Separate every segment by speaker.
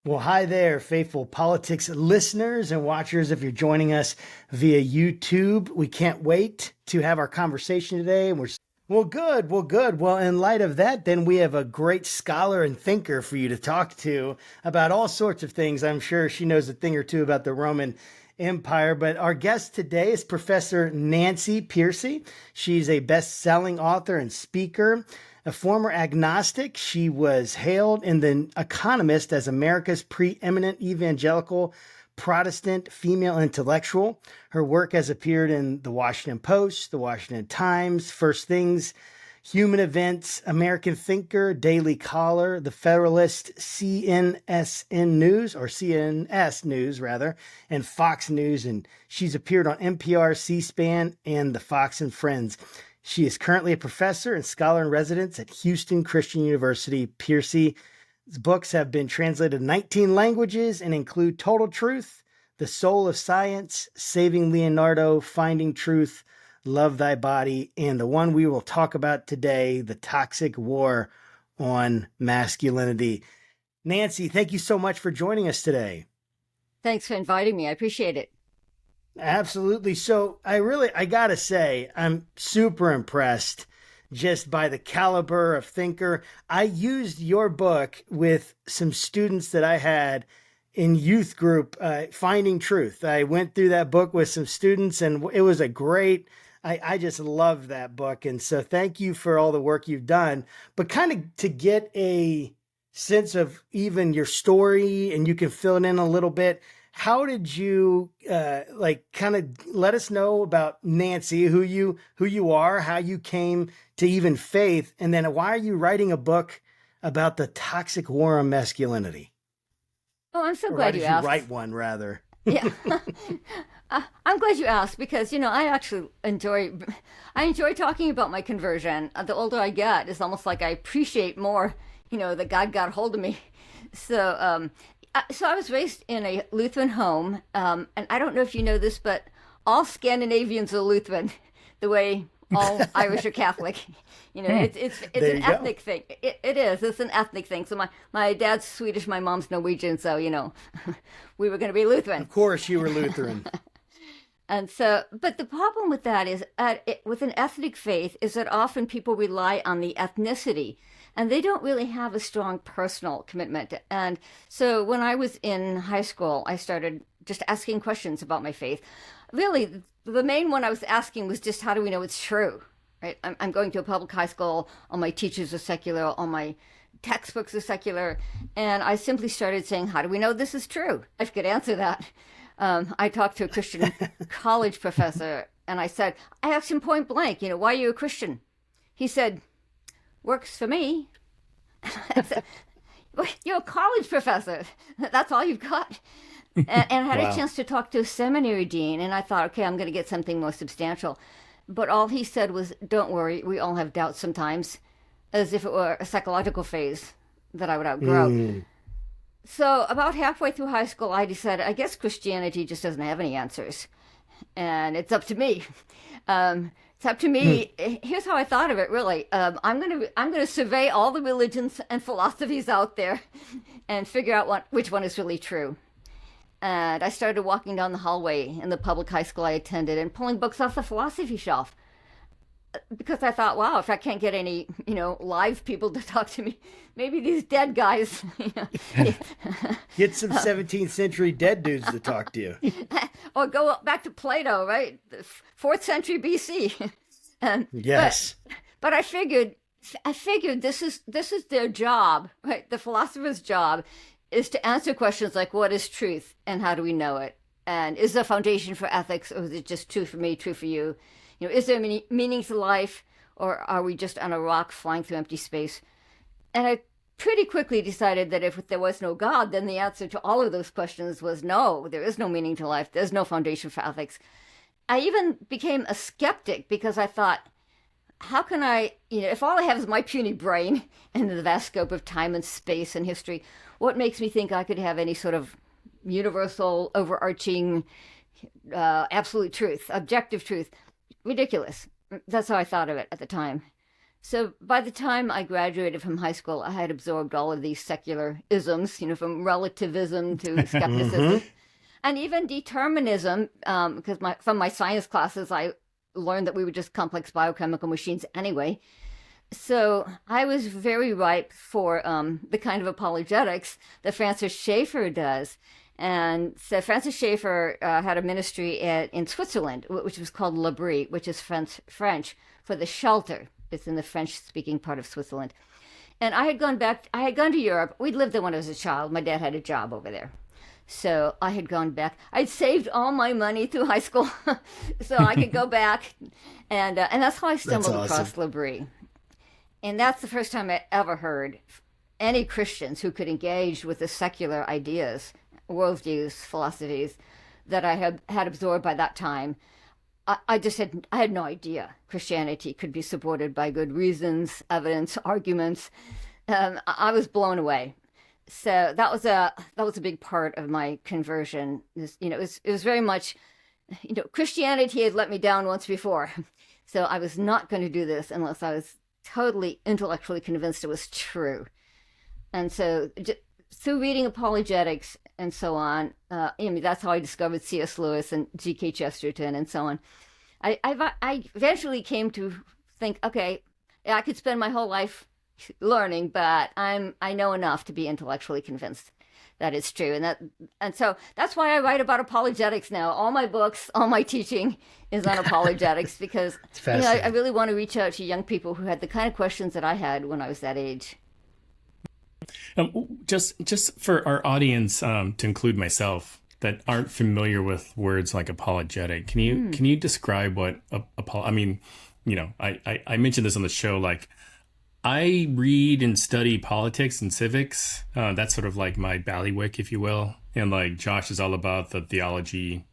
Speaker 1: Well, hi there, faithful politics listeners and watchers. If you're joining us via YouTube, we can't wait to have our conversation today. And we're good. Well, in light of that, then we have a great scholar and thinker for you to talk to about all sorts of things. I'm sure she knows a thing or two about the Roman Empire. But our guest today is Professor Nancy Pearcey. She's a best-selling author and speaker. A former agnostic, she was hailed in The Economist as America's preeminent evangelical Protestant female intellectual. Her work has appeared in The Washington Post, The Washington Times, First Things, Human Events, American Thinker, Daily Caller, The Federalist, CNSN News, or CNS News rather, and Fox News. And she's appeared on NPR, C-SPAN, and the Fox and Friends. She is currently a professor and scholar in residence at Houston Christian University. Pearcey's books have been translated to 19 languages and include Total Truth, The Soul of Science, Saving Leonardo, Finding Truth, Love Thy Body, and the one we will talk about today, The Toxic War on Masculinity. Nancy, thank you so much for joining us today.
Speaker 2: Thanks for inviting me. I appreciate it.
Speaker 1: Absolutely. So I gotta say, I'm super impressed just by the caliber of thinker. I used your book with some students that I had in youth group, Finding Truth. I went through that book with some students and it was I just loved that book. And so thank you for all the work you've done, but kind of to get a sense of even your story, and you can fill it in a little bit. How did you kind of let us know about Nancy, who you are, how you came to even faith, and then why are you writing a book about the toxic war on masculinity?
Speaker 2: Oh, I'm so
Speaker 1: Or why
Speaker 2: glad
Speaker 1: did
Speaker 2: you
Speaker 1: you
Speaker 2: asked.
Speaker 1: write one rather?
Speaker 2: Yeah. I'm glad you asked because, I actually enjoy talking about my conversion. The older I get, it's almost like I appreciate more, that God got a hold of me. So I was raised in a Lutheran home, and I don't know if you know this, but all Scandinavians are Lutheran, the way all Irish are Catholic. It's
Speaker 1: There
Speaker 2: an
Speaker 1: you go.
Speaker 2: ethnic thing. It is. It's an ethnic thing. So my dad's Swedish, my mom's Norwegian, so we were going to be Lutheran.
Speaker 1: Of course you were Lutheran.
Speaker 2: And so, but the problem with that is, with an ethnic faith, is that often people rely on the ethnicity, and they don't really have a strong personal commitment. And so, when I was in high school, I started just asking questions about my faith. Really, the main one I was asking was just, how do we know it's true? Right? I'm going to a public high school. All my teachers are secular. All my textbooks are secular. And I simply started saying, how do we know this is true? I could answer that. I talked to a Christian college professor, and I asked him point blank, why are you a Christian? He said, works for me. I said, well, you're a college professor. That's all you've got. And I had
Speaker 1: Wow.
Speaker 2: a chance to talk to a seminary dean, and I thought, okay, I'm going to get something more substantial. But all he said was, don't worry, we all have doubts sometimes, as if it were a psychological phase that I would outgrow. So about halfway through high school, I decided, I guess Christianity just doesn't have any answers, and it's up to me. It's up to me. Here's how I thought of it. Really, I'm gonna survey all the religions and philosophies out there, and figure out which one is really true. And I started walking down the hallway in the public high school I attended and pulling books off the philosophy shelf, because I thought, wow, if I can't get any, live people to talk to me, maybe these dead guys,
Speaker 1: Get some 17th century dead dudes to talk to you.
Speaker 2: or go back to Plato, right? The 4th century BC. And
Speaker 1: Yes.
Speaker 2: but I figured this is their job, right? The philosopher's job is to answer questions like, what is truth and how do we know it? And is there a foundation for ethics, or is it just true for me, true for you? Is there meaning to life, or are we just on a rock flying through empty space? And I pretty quickly decided that if there was no God, then the answer to all of those questions was no, there is no meaning to life. There's no foundation for ethics. I even became a skeptic because I thought, how can I, if all I have is my puny brain and the vast scope of time and space and history, what makes me think I could have any sort of universal, overarching, absolute truth, objective truth? Ridiculous. That's how I thought of it at the time. So by the time I graduated from high school, I had absorbed all of these secular isms, from relativism to skepticism, and even determinism, because from my science classes, I learned that we were just complex biochemical machines anyway. So I was very ripe for the kind of apologetics that Francis Schaeffer does. And so Francis Schaeffer had a ministry in Switzerland, which was called L'Abri, which is French for the shelter. It's in the French-speaking part of Switzerland. And I had gone to Europe. We'd lived there when I was a child. My dad had a job over there. So I had gone back. I'd saved all my money through high school so I could go back. And that's how I stumbled across L'Abri. And that's the first time I ever heard any Christians who could engage with the secular ideas, worldviews, philosophies that I had absorbed by that time. I had no idea Christianity could be supported by good reasons, evidence, arguments. I was blown away. So that was a big part of my conversion. It was very much, Christianity had let me down once before. So I was not going to do this unless I was totally intellectually convinced it was true. And so through reading apologetics and so on, that's how I discovered C.S. Lewis and G.K. Chesterton and so on. I eventually came to think, okay, I could spend my whole life learning, but I know enough to be intellectually convinced that it's true. And so that's why I write about apologetics now. All my books, all my teaching is on apologetics because I really want to reach out to young people who had the kind of questions that I had when I was that age.
Speaker 3: Just for our audience, to include myself, that aren't familiar with words like apologetic, can you describe what I mentioned this on the show, like I read and study politics and civics. That's sort of like my ballywick, if you will. And like Josh is all about the theology.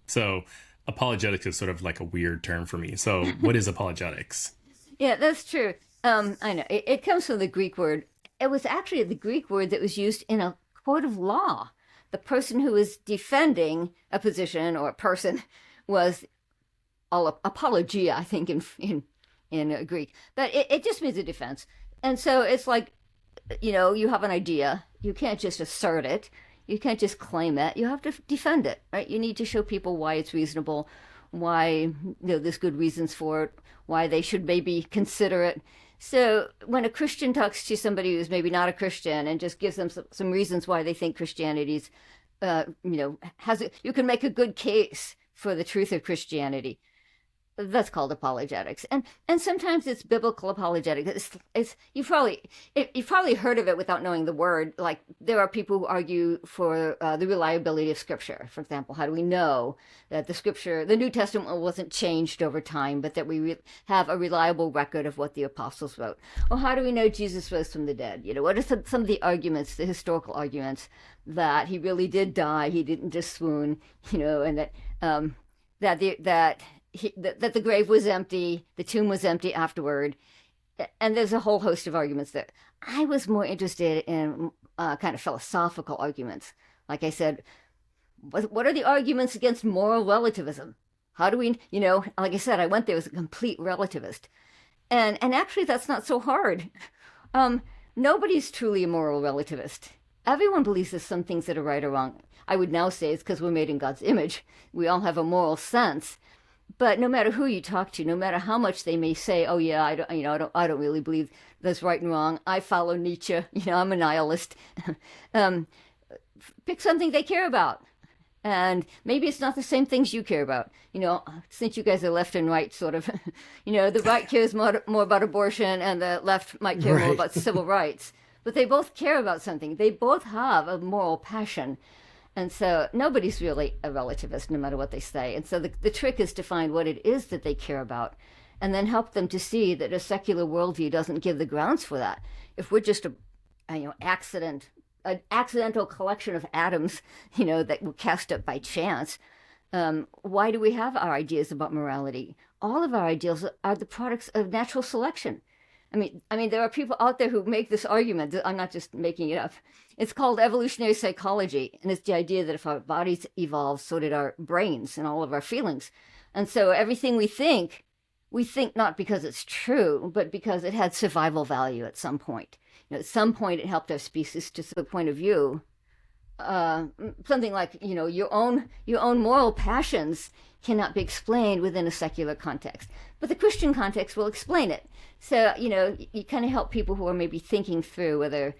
Speaker 3: So apologetics is sort of like a weird term for me. So what is apologetics?
Speaker 2: Yeah, that's true. I know. It comes from the Greek word. It was actually the Greek word that was used in a court of law. The person who was defending a position or a person was apologia, I think, in Greek. But it just means a defense. And so it's like, you have an idea. You can't just assert it. You can't just claim it. You have to defend it, right? You need to show people why it's reasonable, why there's good reasons for it, why they should maybe consider it. So when a Christian talks to somebody who's maybe not a Christian and just gives them some reasons why they think Christianity's, you can make a good case for the truth of Christianity. That's called apologetics, and sometimes it's biblical apologetics. You've probably heard of it without knowing the word. Like there are people who argue for the reliability of Scripture. For example, how do we know that the New Testament wasn't changed over time, but that we have a reliable record of what the apostles wrote? Or how do we know Jesus rose from the dead? What are some of the arguments, the historical arguments that he really did die, he didn't just swoon, and that the grave was empty, the tomb was empty afterward. And there's a whole host of arguments there. I was more interested in kind of philosophical arguments. Like I said, what are the arguments against moral relativism? How do we, like I said, I went there as a complete relativist. And actually, that's not so hard. Nobody's truly a moral relativist. Everyone believes there's some things that are right or wrong. I would now say it's because we're made in God's image. We all have a moral sense. But no matter who you talk to, no matter how much they may say, "Oh yeah, I don't really believe there's right and wrong. I follow Nietzsche. I'm a nihilist." Pick something they care about, and maybe it's not the same things you care about. Since you guys are left and right, sort of, the right cares more about abortion, and the left might care more about civil rights. But they both care about something. They both have a moral passion. And so nobody's really a relativist, no matter what they say. And so the trick is to find what it is that they care about and then help them to see that a secular worldview doesn't give the grounds for that. If we're just an accidental collection of atoms, that were cast up by chance, why do we have our ideas about morality? All of our ideals are the products of natural selection. I mean, there are people out there who make this argument. I'm not just making it up. It's called evolutionary psychology, and it's the idea that if our bodies evolved, so did our brains and all of our feelings. And so everything we think we think not because it's true, but because it had survival value at some point. At some point, it helped our species to the point of view. Something like, your own moral passions cannot be explained within a secular context, but the Christian context will explain it. So, you kind of help people who are maybe thinking through whether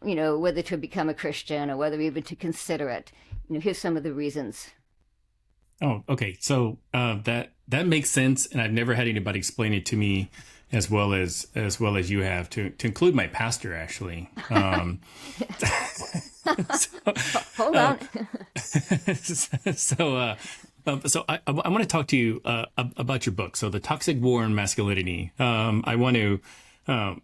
Speaker 2: to become a Christian or whether even to consider it. Here's some of the reasons.
Speaker 3: Oh, okay. So that makes sense, and I've never had anybody explain it to me as well as you have, to include my pastor, actually.
Speaker 2: Hold on.
Speaker 3: So I want to talk to you about your book. So, The Toxic War on Masculinity. I want to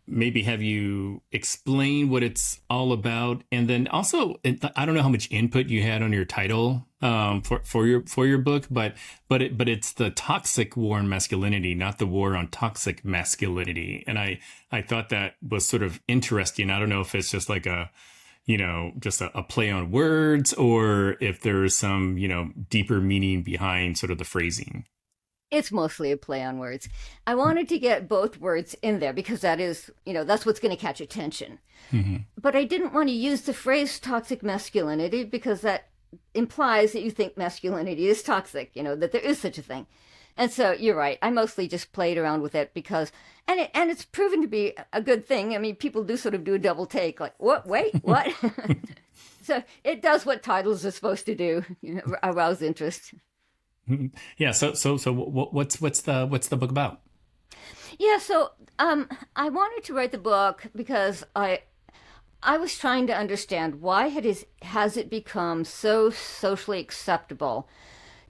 Speaker 3: maybe have you explain what it's all about, and then also, I don't know how much input you had on your title for your book, but it's The Toxic War on Masculinity, not the war on toxic masculinity. And I thought that was sort of interesting. I don't know if it's just like a play on words, or if there's some, deeper meaning behind sort of the phrasing.
Speaker 2: It's mostly a play on words. I wanted to get both words in there because that is, that's what's going to catch attention. Mm-hmm. But I didn't want to use the phrase toxic masculinity because that implies that you think masculinity is toxic, that there is such a thing. And so you're right. I mostly just played around with it because, and it's proven to be a good thing. I mean, people do sort of do a double take, like, what? Wait, what? So it does what titles are supposed to do, arouse interest.
Speaker 3: Yeah. So what's the book about?
Speaker 2: Yeah. So I wanted to write the book because I was trying to understand why has it become so socially acceptable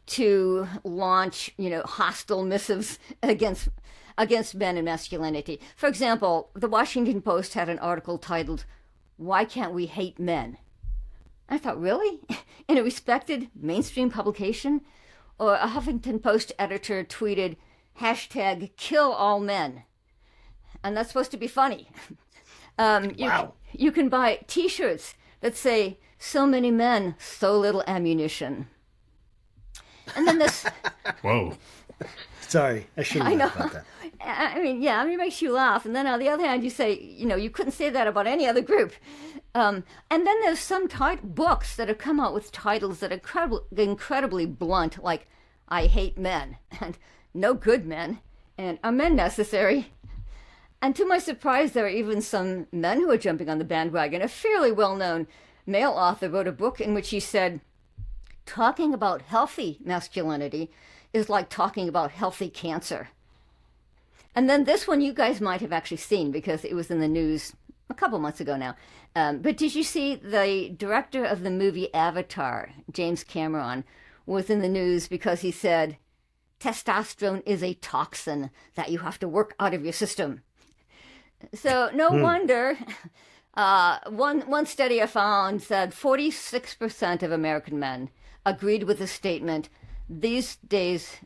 Speaker 2: to launch, hostile missives against men and masculinity. For example, the Washington Post had an article titled, "Why Can't We Hate Men?" I thought, really? In a respected mainstream publication? Or a Huffington Post editor tweeted, #KillAllMen. And that's supposed to be funny.
Speaker 1: Wow.
Speaker 2: You can buy T-shirts that say, "So many men, so little ammunition." And then this...
Speaker 1: Whoa. Sorry, I shouldn't laugh about that.
Speaker 2: I mean, it makes you laugh. And then on the other hand, you say, you couldn't say that about any other group. And then there's some books that have come out with titles that are incredibly blunt, like "I Hate Men," and "No Good Men," and "Are Men Necessary?" And to my surprise, there are even some men who are jumping on the bandwagon. A fairly well-known male author wrote a book in which he said, talking about healthy masculinity is like talking about healthy cancer. And then this one you guys might have actually seen because it was in the news a couple months ago now. But did you see the director of the movie Avatar, James Cameron, was in the news because he said, testosterone is a toxin that you have to work out of your system. So no wonder. One study I found said 46% of American men agreed with the statement, these days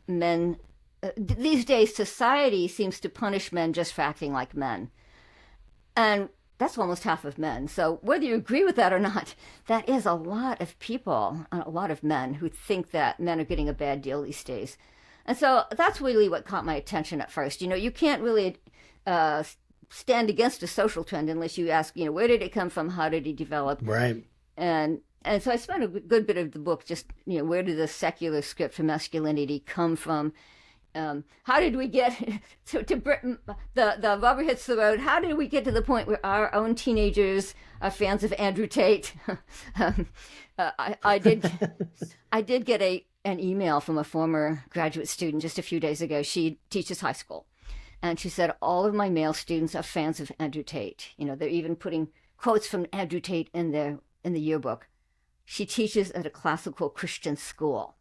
Speaker 2: society seems to punish men just for acting like men. And that's almost half of men. So whether you agree with that or not, that is a lot of people, a lot of men who think that men are getting a bad deal these days. And so that's really what caught my attention at first. You can't really stand against a social trend unless you ask, where did it come from? How did it develop?
Speaker 1: Right.
Speaker 2: And so I spent a good bit of the book just, where did the secular script for masculinity come from? How did we get to Britain? The rubber hits the road. How did we get to the point where our own teenagers are fans of Andrew Tate? I did get an email from a former graduate student just a few days ago. She teaches high school. And she said, all of my male students are fans of Andrew Tate. They're even putting quotes from Andrew Tate in the yearbook. She teaches at a classical Christian school.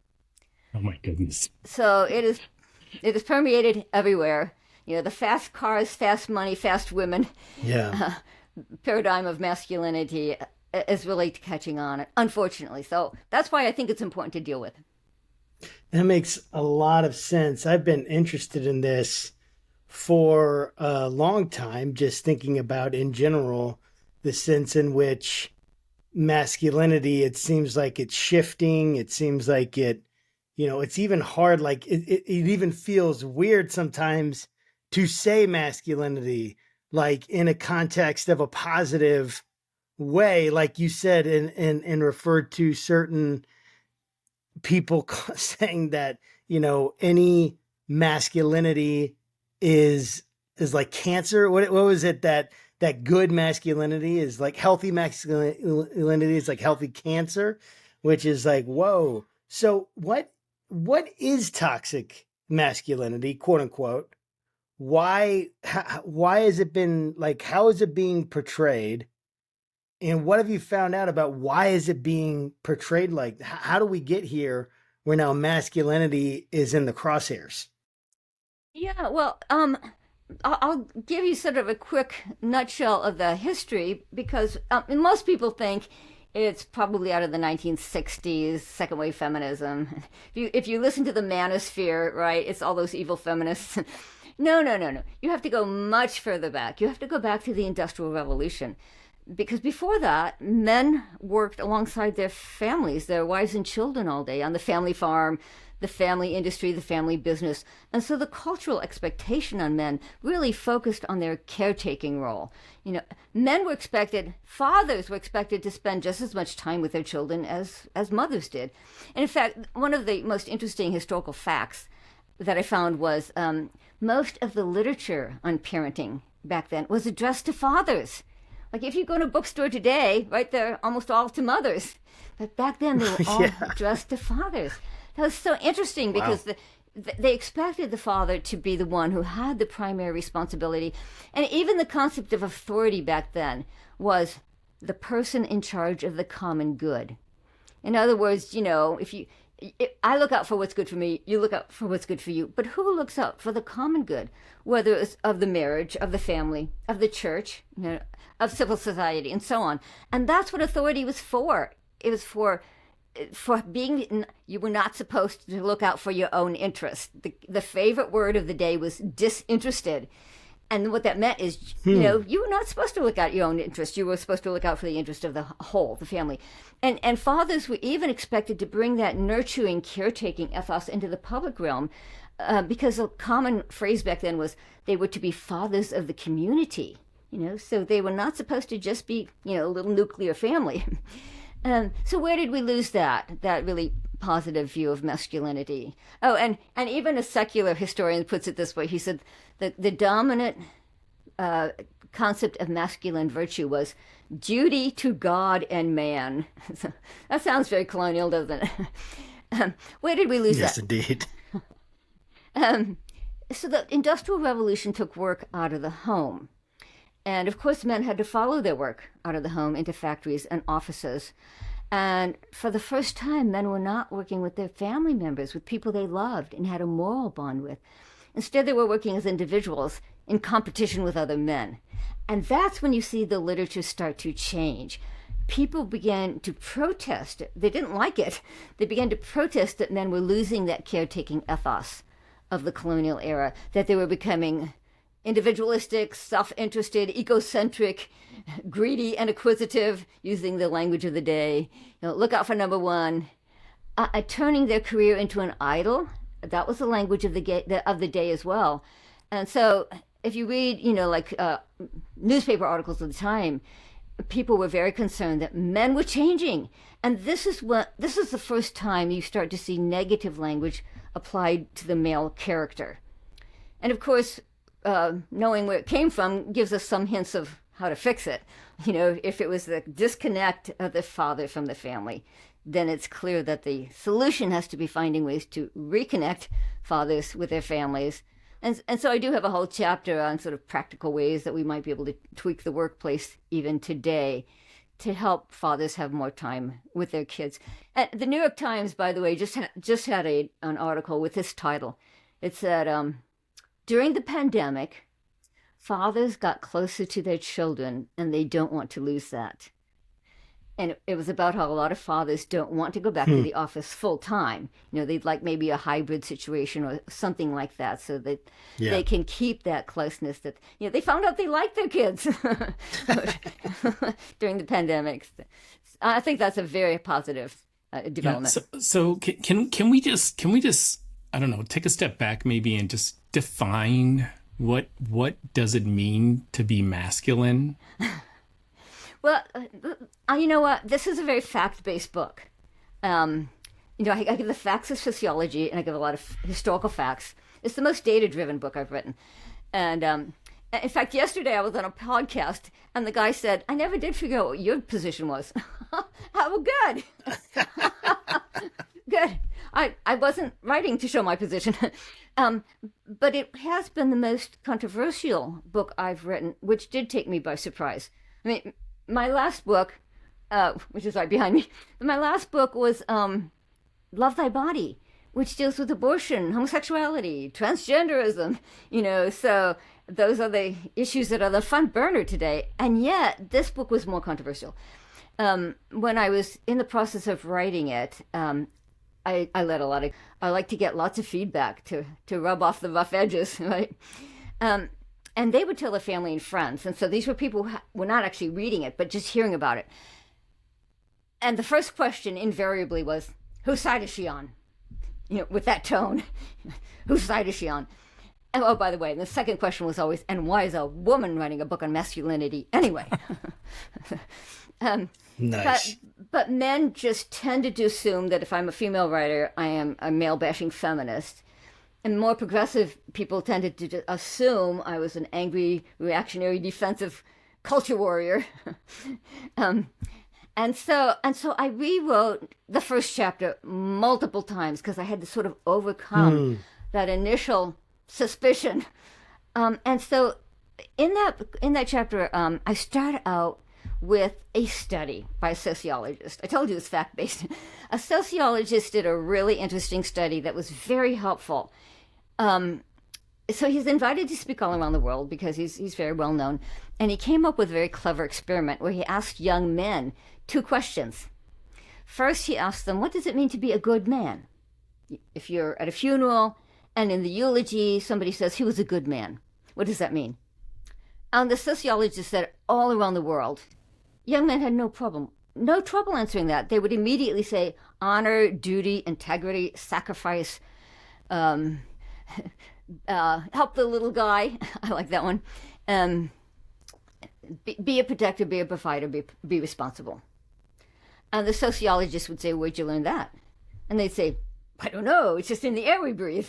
Speaker 3: Oh my goodness.
Speaker 2: So it is permeated everywhere. The fast cars, fast money, fast women paradigm of masculinity is really catching on, unfortunately. So that's why I think it's important to deal with.
Speaker 1: That makes a lot of sense. I've been interested in this for a long time, just thinking about in general the sense in which masculinity, it seems like it's shifting. It seems like it it's even hard. Like it even feels weird sometimes to say masculinity, like in a context of a positive way, like you said, and referred to certain people saying that, any masculinity is like cancer. What was it that good masculinity is like healthy masculinity is like healthy cancer, which is like, whoa. So what is toxic masculinity, quote unquote? Why has it been like, how is it being portrayed? And what have you found out about why is it being portrayed like, how do we get here where now masculinity is in the crosshairs?
Speaker 2: Yeah, well, I'll give you sort of a quick nutshell of the history because most people think it's probably out of the 1960s, second wave feminism. If you listen to the manosphere, right, it's all those evil feminists. No. You have to go much further back. You have to go back to the Industrial Revolution. Because before that, men worked alongside their families, their wives and children all day on the family farm, the family industry, the family business. And so the cultural expectation on men really focused on their caretaking role. Fathers were expected to spend just as much time with their children as mothers did. And in fact, one of the most interesting historical facts that I found was most of the literature on parenting back then was addressed to fathers. Like if you go to a bookstore today, right, they're almost all to mothers. But back then they were all addressed to fathers. That was so interesting because they expected the father to be the one who had the primary responsibility. And even the concept of authority back then was the person in charge of the common good. In other words, I look out for what's good for me, you look out for what's good for you. But who looks out for the common good? Whether it's of the marriage, of the family, of the church, of civil society, and so on. And that's what authority was for. It was for being, you were not supposed to look out for your own interest. The favorite word of the day was disinterested. And what that meant is, you were not supposed to look out your own interest. You were supposed to look out for the interest of the whole, the family. And fathers were even expected to bring that nurturing, caretaking ethos into the public realm because a common phrase back then was they were to be fathers of the community. So they were not supposed to just be, a little nuclear family. So where did we lose that really positive view of masculinity? Oh, and even a secular historian puts it this way. He said that the dominant concept of masculine virtue was duty to God and man. That sounds very colonial, doesn't it? Where did we lose that?
Speaker 1: Yes, indeed.
Speaker 2: So the Industrial Revolution took work out of the home. And of course, men had to follow their work out of the home into factories and offices. And for the first time, men were not working with their family members, with people they loved and had a moral bond with. Instead, they were working as individuals in competition with other men. And that's when you see the literature start to change. People began to protest. They didn't like it. They began to protest that men were losing that caretaking ethos of the colonial era, that they were becoming individualistic, self-interested, egocentric, greedy, and acquisitive, using the language of the day. Look out for number one. Turning their career into an idol. That was the language of the day as well. And so if you read, newspaper articles of the time, people were very concerned that men were changing. And this is the first time you start to see negative language applied to the male character. And of course, knowing where it came from gives us some hints of how to fix it. If it was the disconnect of the father from the family, then it's clear that the solution has to be finding ways to reconnect fathers with their families. And so I do have a whole chapter on sort of practical ways that we might be able to tweak the workplace even today to help fathers have more time with their kids. And the New York Times, by the way, just had an article with this title. It said, during the pandemic, fathers got closer to their children and they don't want to lose that. And it was about how a lot of fathers don't want to go back to the office full time. They'd like maybe a hybrid situation or something like that so that they can keep that closeness that, they found out they liked their kids during the pandemic. I think that's a very positive development.
Speaker 3: So can we just I don't know, take a step back maybe and just define what does it mean to be masculine?
Speaker 2: Well, you know what? This is a very fact-based book. I give the facts of sociology, and I give a lot of historical facts. It's the most data-driven book I've written. And in fact, yesterday I was on a podcast, and the guy said, I never did figure out what your position was. Oh, good. Good. I wasn't writing to show my position. But it has been the most controversial book I've written, which did take me by surprise. I mean, my last book, which is right behind me, my last book was Love Thy Body, which deals with abortion, homosexuality, transgenderism, so those are the issues that are the front burner today. And yet, this book was more controversial. When I was in the process of writing it, I like to get lots of feedback to rub off the rough edges, right? And they would tell their family and friends. And so these were people who were not actually reading it, but just hearing about it. And the first question invariably was, whose side is she on? With that tone, whose side is she on? And oh, by the way, the second question was always, and why is a woman writing a book on masculinity anyway?
Speaker 1: Nice.
Speaker 2: But men just tended to assume that if I'm a female writer, I am a male-bashing feminist. And more progressive people tended to assume I was an angry, reactionary, defensive culture warrior. And so I rewrote the first chapter multiple times because I had to sort of overcome that initial suspicion. And so in that chapter, I started out with a study by a sociologist. I told you it's fact-based. A sociologist did a really interesting study that was very helpful. So he's invited to speak all around the world because he's very well known. And he came up with a very clever experiment where he asked young men 2 questions. First, he asked them, what does it mean to be a good man? If you're at a funeral and in the eulogy, somebody says he was a good man. What does that mean? And the sociologist said all around the world, young men had no trouble answering that. They would immediately say honor, duty, integrity, sacrifice, help the little guy. I like that one. Be a protector, be a provider, be responsible. And the sociologist would say, where'd you learn that? And they'd say, I don't know, it's just in the air we breathe.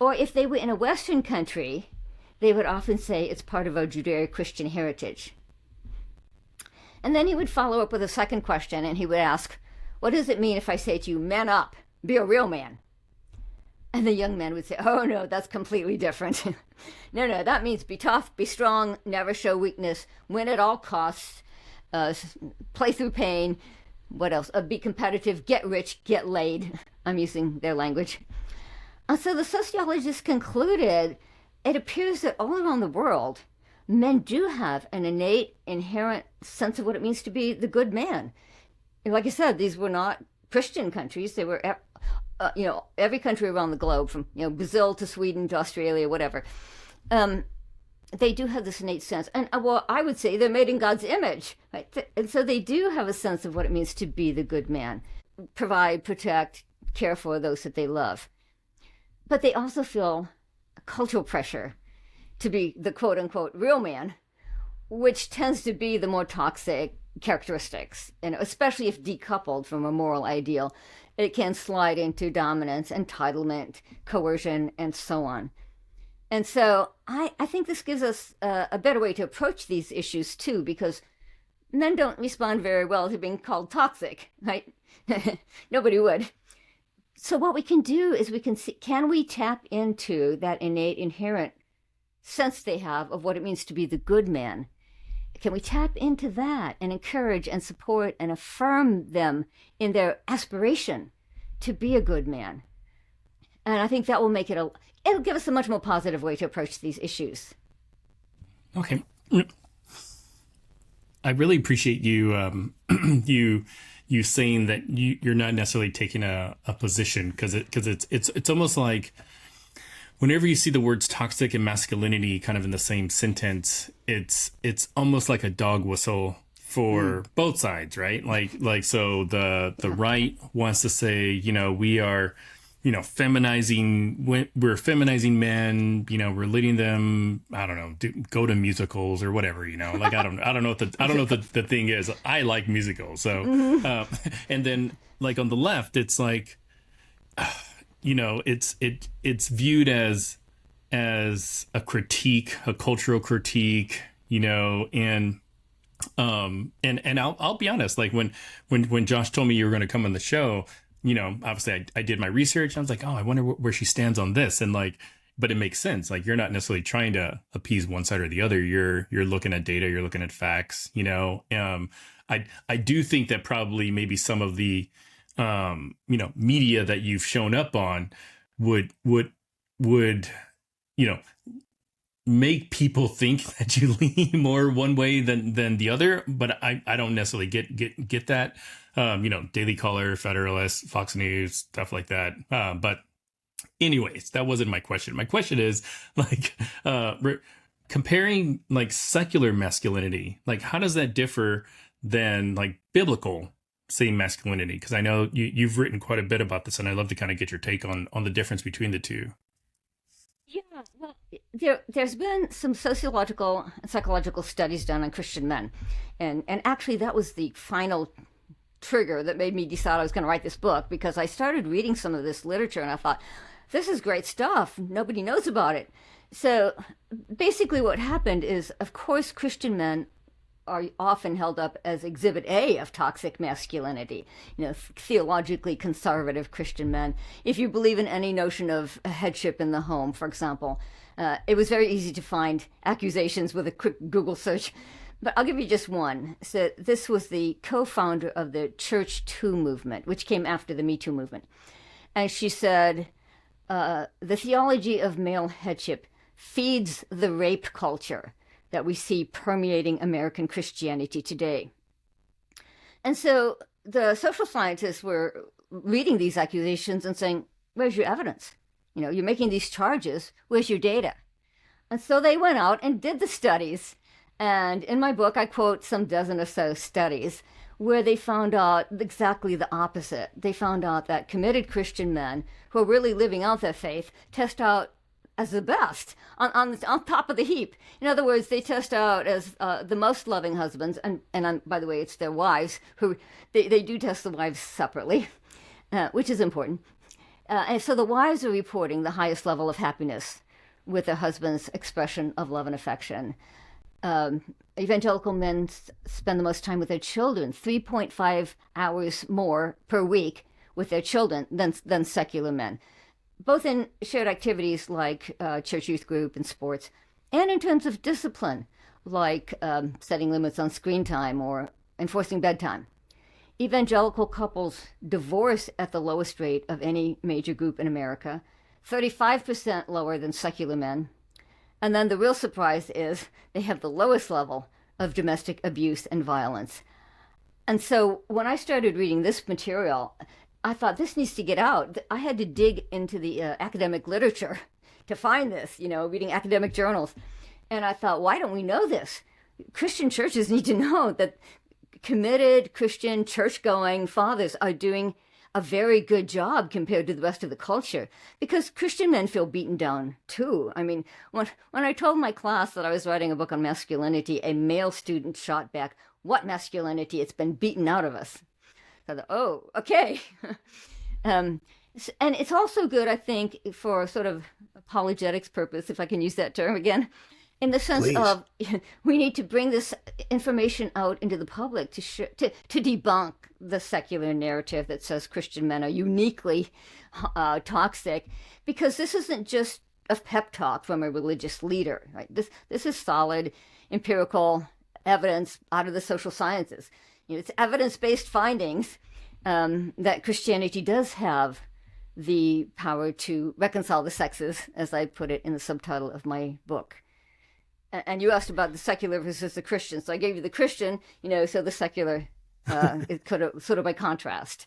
Speaker 2: Or if they were in a Western country, they would often say it's part of our Judeo-Christian heritage. And then he would follow up with a second question, and he would ask, what does it mean if I say to you, man up, be a real man? And the young man would say, oh, no, that's completely different. No, that means be tough, be strong, never show weakness, win at all costs, play through pain. What else? Be competitive, get rich, get laid. I'm using their language. And so the sociologist concluded, it appears that all around the world, men do have an innate, inherent sense of what it means to be the good man. Like I said, these were not Christian countries. They were every country around the globe, from Brazil to Sweden to Australia, whatever. They do have this innate sense, and I would say they're made in God's image, right? And so they do have a sense of what it means to be the good man, provide, protect, care for those that they love. But they also feel cultural pressure to be the quote-unquote real man, which tends to be the more toxic characteristics, and especially if decoupled from a moral ideal, it can slide into dominance, entitlement, coercion, and so on. And so I think this gives us a better way to approach these issues too, because men don't respond very well to being called toxic, right? Nobody would. So what we can do is we can see, can we tap into that innate, inherent sense they have of what it means to be the good man? Can we tap into that and encourage and support and affirm them in their aspiration to be a good man? And I think that will make it'll give us a much more positive way to approach these issues.
Speaker 3: Okay. I really appreciate you you saying that you're not necessarily taking a position, because it's almost like whenever you see the words toxic and masculinity kind of in the same sentence, it's almost like a dog whistle for both sides, right? Like so the right wants to say, we are, we're feminizing men, we're leading them, I don't know, go to musicals or whatever, like I don't know what the thing is. I like musicals. So and then like on the left, it's like it's viewed as a critique, a cultural critique, and I'll be honest, like when Josh told me you were going to come on the show, obviously I did my research. I was like, oh, I wonder where she stands on this. And like, but it makes sense. Like, you're not necessarily trying to appease one side or the other. You're looking at data, you're looking at facts, I do think that probably maybe some of the, media that you've shown up on would, make people think that you lean more one way than the other, but I don't necessarily get that. Daily Caller, Federalist, Fox News, stuff like that. But anyways, that wasn't my question. My question is like comparing like secular masculinity, like how does that differ than like biblical, say, masculinity? Because I know you've written quite a bit about this, and I'd love to kind of get your take on the difference between the two.
Speaker 2: Yeah, well, there's been some sociological and psychological studies done on Christian men, and actually that was the final trigger that made me decide I was going to write this book, because I started reading some of this literature and I thought, this is great stuff. Nobody knows about it. So basically what happened is, of course, Christian men are often held up as exhibit A of toxic masculinity, theologically conservative Christian men. If you believe in any notion of a headship in the home, for example, it was very easy to find accusations with a quick Google search. But I'll give you just one. So this was the co-founder of the Church Too movement, which came after the Me Too movement. And she said, the theology of male headship feeds the rape culture that we see permeating American Christianity today. And so the social scientists were reading these accusations and saying, where's your evidence? You're making these charges, where's your data? And so they went out and did the studies. And in my book, I quote some dozen or so studies where they found out exactly the opposite. They found out that committed Christian men who are really living out their faith test out as the best, on top of the heap. In other words, they test out as the most loving husbands, and by the way, it's their wives who they do test the wives separately, which is important. And so the wives are reporting the highest level of happiness with their husband's expression of love and affection. Evangelical men spend the most time with their children, 3.5 hours more per week with their children than secular men, both in shared activities like church youth group and sports, and in terms of discipline, like setting limits on screen time or enforcing bedtime. Evangelical couples divorce at the lowest rate of any major group in America, 35% lower than secular men. And then the real surprise is they have the lowest level of domestic abuse and violence. And so when I started reading this material, I thought this needs to get out. I had to dig into the academic literature to find this, reading academic journals. And I thought, why don't we know this? Christian churches need to know that committed Christian church-going fathers are doing a very good job compared to the rest of the culture, because Christian men feel beaten down too. I mean, when I told my class that I was writing a book on masculinity, a male student shot back, "What masculinity? It's been beaten out of us." So I thought, oh, okay. And it's also good, I think, for sort of apologetics purpose, if I can use that term again, in the sense of we need to bring this information out into the public to debunk the secular narrative that says Christian men are uniquely toxic, because this isn't just a pep talk from a religious leader, right? This is solid empirical evidence out of the social sciences. It's evidence-based findings that Christianity does have the power to reconcile the sexes, as I put it in the subtitle of my book. And you asked about the secular versus the Christian. So I gave you the Christian, so the secular it could have sort of by contrast.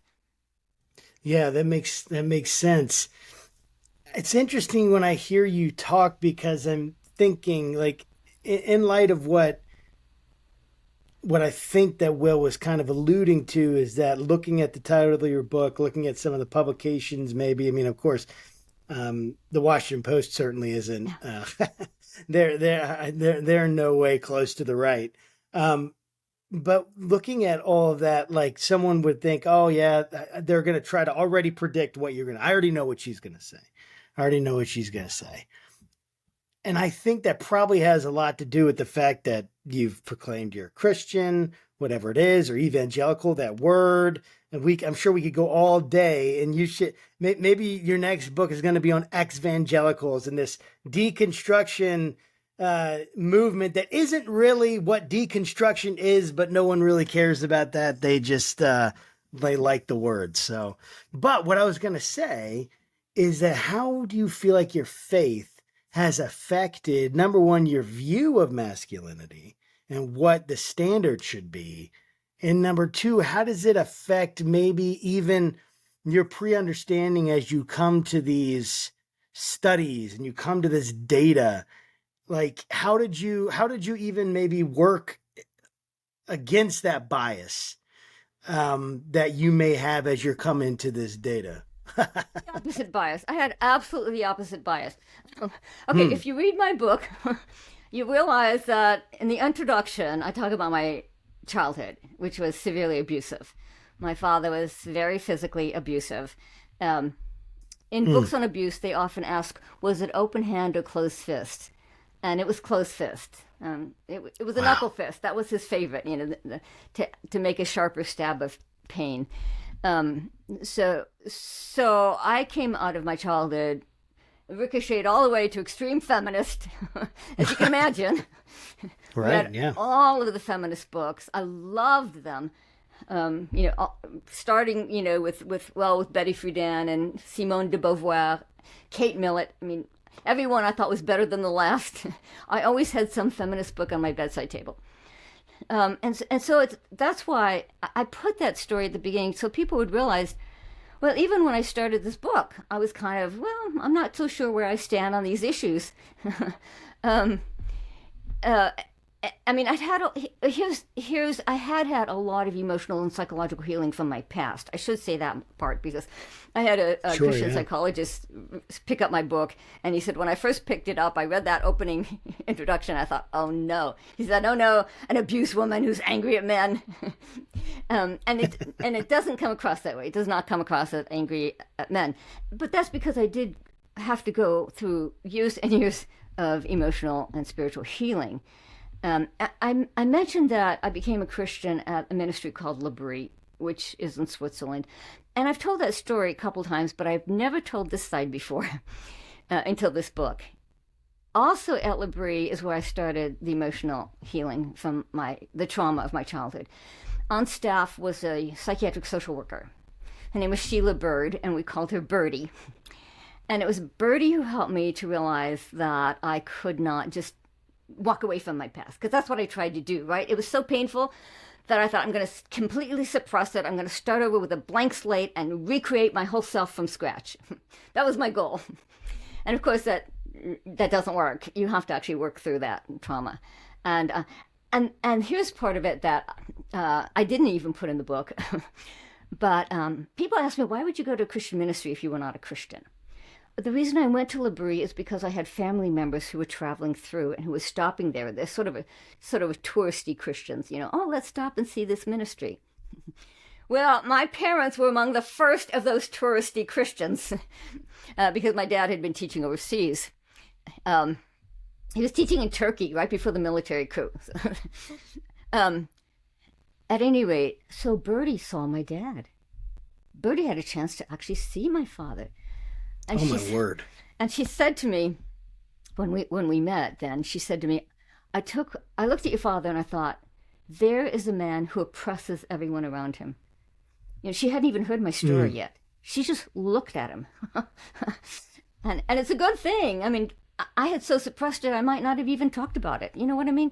Speaker 1: Yeah, that makes sense. It's interesting when I hear you talk, because I'm thinking, like, in light of what what I think that Will was kind of alluding to is that looking at the title of your book, looking at some of the publications, maybe, I mean, of course, the Washington Post certainly isn't, they're no way close to the right. But looking at all of that, like someone would think, oh yeah, they're going to try to already predict what I already know what she's going to say. I already know what she's going to say. And I think that probably has a lot to do with the fact that you've proclaimed you're a Christian, whatever it is, or evangelical, that word. And I'm sure we could go all day, and you should, maybe your next book is going to be on ex-evangelicals and this deconstruction movement that isn't really what deconstruction is, but no one really cares about that. They just, they like the word. So, but what I was going to say is that how do you feel like your faith has affected, number one, your view of masculinity and what the standard should be? And number two, how does it affect maybe even your pre-understanding as you come to these studies and you come to this data? Like, how did you even maybe work against that bias that you may have as you're coming to this data?
Speaker 2: The opposite bias. I had absolutely the opposite bias. Okay, if you read my book, you realize that in the introduction, I talk about my childhood, which was severely abusive. My father was very physically abusive. In books on abuse, they often ask, was it open hand or closed fist? And it was closed fist. It was a knuckle fist. That was his favorite, to make a sharper stab of pain. So I came out of my childhood, ricocheted all the way to extreme feminist, as you can imagine.
Speaker 1: Right, yeah.
Speaker 2: All of the feminist books. I loved them. Starting, with Betty Friedan and Simone de Beauvoir, Kate Millett. I mean, everyone I thought was better than the last. I always had some feminist book on my bedside table. So that's why I put that story at the beginning, so people would realize, well, even when I started this book, I was kind of, well, I'm not so sure where I stand on these issues. I mean, I had a lot of emotional and psychological healing from my past. I should say that part, because I had a Christian psychologist pick up my book, and he said, when I first picked it up, I read that opening introduction, I thought, oh no. He said, oh no, an abused woman who's angry at men. And it doesn't come across that way. It does not come across as angry at men. But that's because I did have to go through years and years of emotional and spiritual healing. I mentioned that I became a Christian at a ministry called L'Abri, which is in Switzerland. And I've told that story a couple times, but I've never told this side before until this book. Also at L'Abri is where I started the emotional healing from the trauma of my childhood. On staff was a psychiatric social worker. Her name was Sheila Bird, and we called her Birdie. And it was Birdie who helped me to realize that I could not just walk away from my past, because that's what I tried to do, right? It was so painful that I thought, I'm going to completely suppress it. I'm going to start over with a blank slate and recreate my whole self from scratch. That was my goal. And of course, that doesn't work. You have to actually work through that trauma. And here's part of it that I didn't even put in the book. But people ask me, why would you go to a Christian ministry if you were not a Christian? The reason I went to L'Abri is because I had family members who were traveling through and who were stopping there. They're sort of touristy Christians, oh, let's stop and see this ministry. Well, my parents were among the first of those touristy Christians because my dad had been teaching overseas. He was teaching in Turkey right before the military coup. At any rate, so Birdie saw my dad. Birdie had a chance to actually see my father. And
Speaker 1: my word.
Speaker 2: And she said to me, when we met then, she said to me, I looked at your father and I thought, there is a man who oppresses everyone around him. She hadn't even heard my story yet. She just looked at him. and it's a good thing. I mean, I had so suppressed it, I might not have even talked about it. You know what I mean?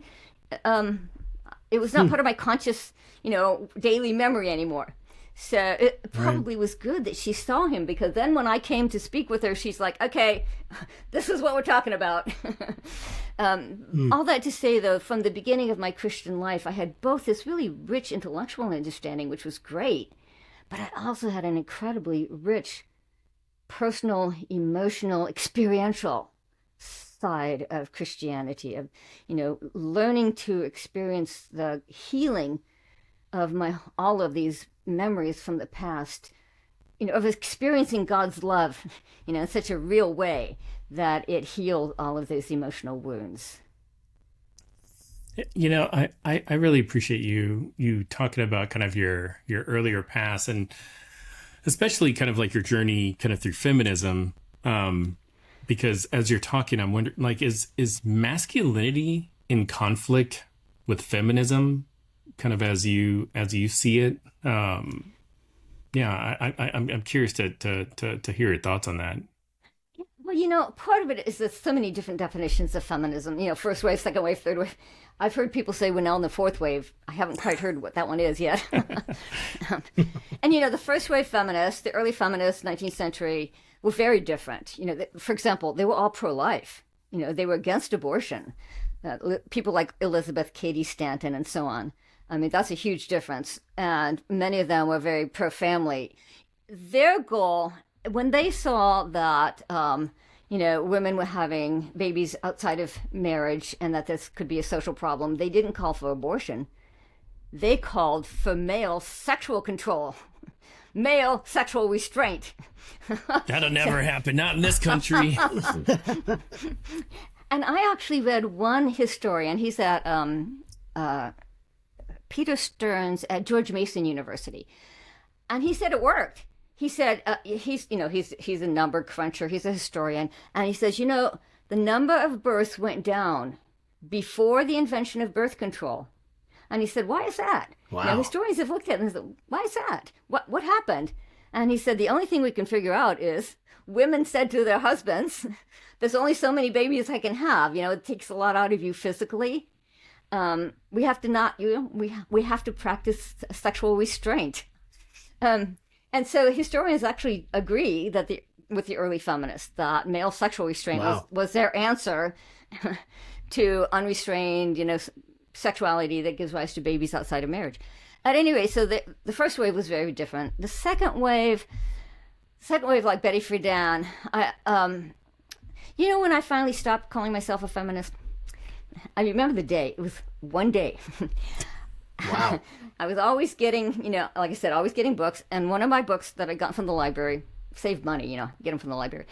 Speaker 2: It was not part of my conscious, daily memory anymore. So it probably was good that she saw him, because then when I came to speak with her, she's like, okay, this is what we're talking about. All that to say, though, from the beginning of my Christian life, I had both this really rich intellectual understanding, which was great, but I also had an incredibly rich personal, emotional, experiential side of Christianity, of, learning to experience the healing of all of these memories from the past, of experiencing God's love, in such a real way that it healed all of those emotional wounds.
Speaker 3: I really appreciate you talking about kind of your earlier past, and especially kind of like your journey kind of through feminism, because as you're talking, I'm wondering, like, is masculinity in conflict with feminism, kind of as you see it? I'm curious to hear your thoughts on that.
Speaker 2: Well, part of it is there's so many different definitions of feminism. First wave, second wave, third wave. I've heard people say we're now in the fourth wave. I haven't quite heard what that one is yet. And, the first wave feminists, the early feminists, 19th century, were very different. For example, they were all pro-life. They were against abortion. People like Elizabeth Cady Stanton and so on. I mean, that's a huge difference. And many of them were very pro-family. Their goal, when they saw that, women were having babies outside of marriage and that this could be a social problem, they didn't call for abortion. They called for male sexual control, male sexual restraint.
Speaker 3: That'll never happen, not in this country.
Speaker 2: And I actually read one historian. He's at Peter Stearns at George Mason University, and he said it worked. He said he's a number cruncher. He's a historian, and he says, the number of births went down before the invention of birth control. And he said, why is that?
Speaker 3: Wow.
Speaker 2: Historians have looked at it and said, why is that? What happened? And he said, the only thing we can figure out is women said to their husbands, there's only so many babies I can have. It takes a lot out of you physically. We have to we have to practice sexual restraint. And so historians actually agree that with the early feminists that male sexual restraint was their answer to unrestrained, sexuality that gives rise to babies outside of marriage. At any rate, so the first wave was very different. The second wave, like Betty Friedan, when I finally stopped calling myself a feminist, I remember the day. It was one day.
Speaker 1: Wow.
Speaker 2: I was always getting, like I said, always getting books. And one of my books that I got from the library, saved money, get them from the library,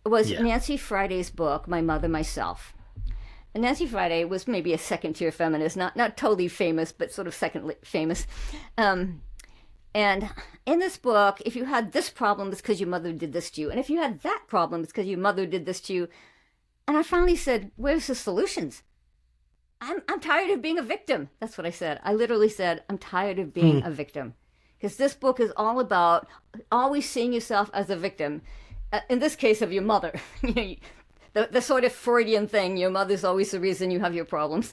Speaker 2: was Nancy Friday's book, My Mother, Myself. And Nancy Friday was maybe a second-tier feminist, not totally famous, but sort of second famous. And in this book, if you had this problem, it's because your mother did this to you. And if you had that problem, it's because your mother did this to you. And I finally said, where's the solutions? I'm tired of being a victim. That's what I said. I literally said, I'm tired of being a victim. Because this book is all about always seeing yourself as a victim. In this case, of your mother. The sort of Freudian thing, your mother's always the reason you have your problems.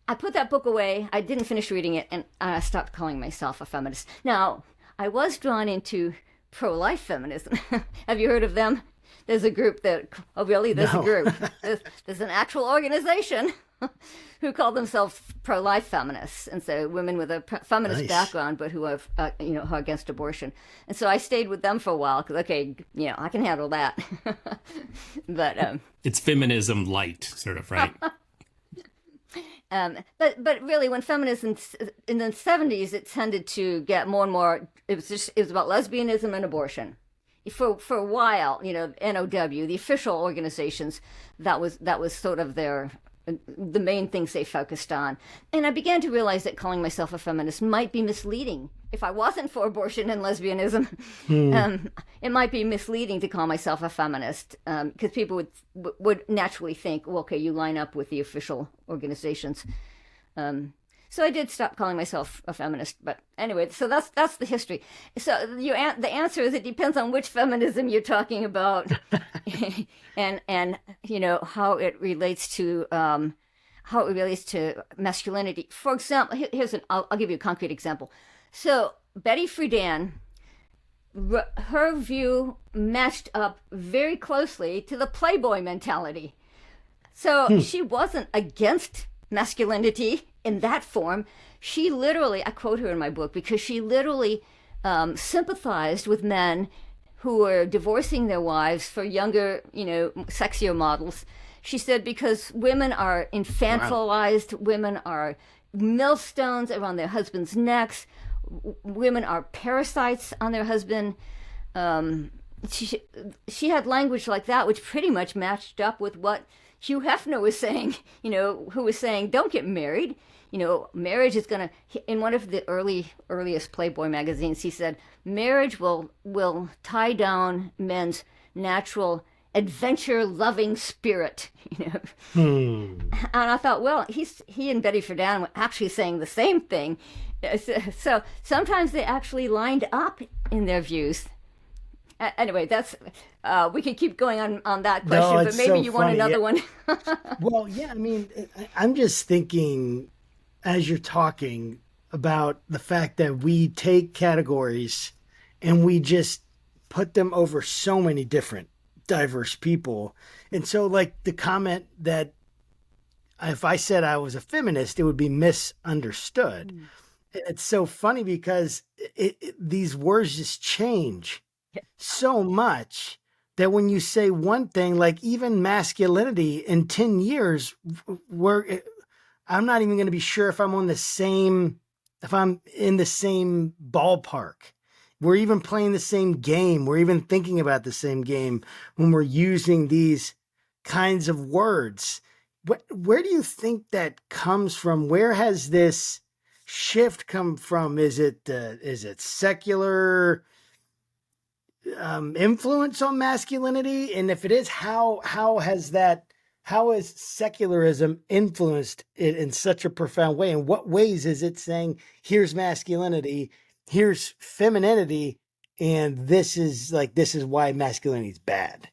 Speaker 2: I put that book away. I didn't finish reading it, and I stopped calling myself a feminist. Now, I was drawn into pro-life feminism. Have you heard of them? There's a group that, a group. There's an actual organization who call themselves pro-life feminists. And so women with a feminist background, but who have, who are against abortion. And so I stayed with them for a while because, I can handle that. But
Speaker 3: it's feminism light, sort of, right?
Speaker 2: But really, when feminism in the 70s, it tended to get more and more. It was about lesbianism and abortion. For a while, NOW, the official organizations, that was sort of the main things they focused on. And I began to realize that calling myself a feminist might be misleading. If I wasn't for abortion and lesbianism, it might be misleading to call myself a feminist, because people would naturally think, well, okay, you line up with the official organizations. So I did stop calling myself a feminist. But anyway, so that's the history. So the answer is it depends on which feminism you're talking about, and how it relates to masculinity. For example, I'll give you a concrete example. So Betty Friedan, her view matched up very closely to the Playboy mentality. So she wasn't against masculinity in that form. She literally, I quote her in my book, because she literally sympathized with men who were divorcing their wives for younger, sexier models. She said because women are infantilized, wow. Women are millstones around their husbands' necks, women are parasites on their husband. She had language like that, which pretty much matched up with what Hugh Hefner was saying, who was saying, don't get married. Marriage is going to, in one of the earliest Playboy magazines, he said, marriage will tie down men's natural adventure-loving spirit. And I thought, well, he and Betty Friedan were actually saying the same thing. So sometimes they actually lined up in their views. Anyway, that's we could keep going on that question, but maybe so you want another one.
Speaker 1: Well, yeah, I mean, I'm just thinking as you're talking about the fact that we take categories and we just put them over so many different diverse people. And so like the comment that if I said I was a feminist, it would be misunderstood. It's so funny because these words just change so much that when you say one thing, like even masculinity in 10 years, I'm not even going to be sure if I'm in the same ballpark. We're even playing the same game. We're even thinking about the same game when we're using these kinds of words. Where do you think that comes from? Where has this shift come from? Is it secular influence on masculinity? And if it is, how has secularism influenced it in such a profound way? In what ways is it saying, here's masculinity, here's femininity, and this is why masculinity is bad?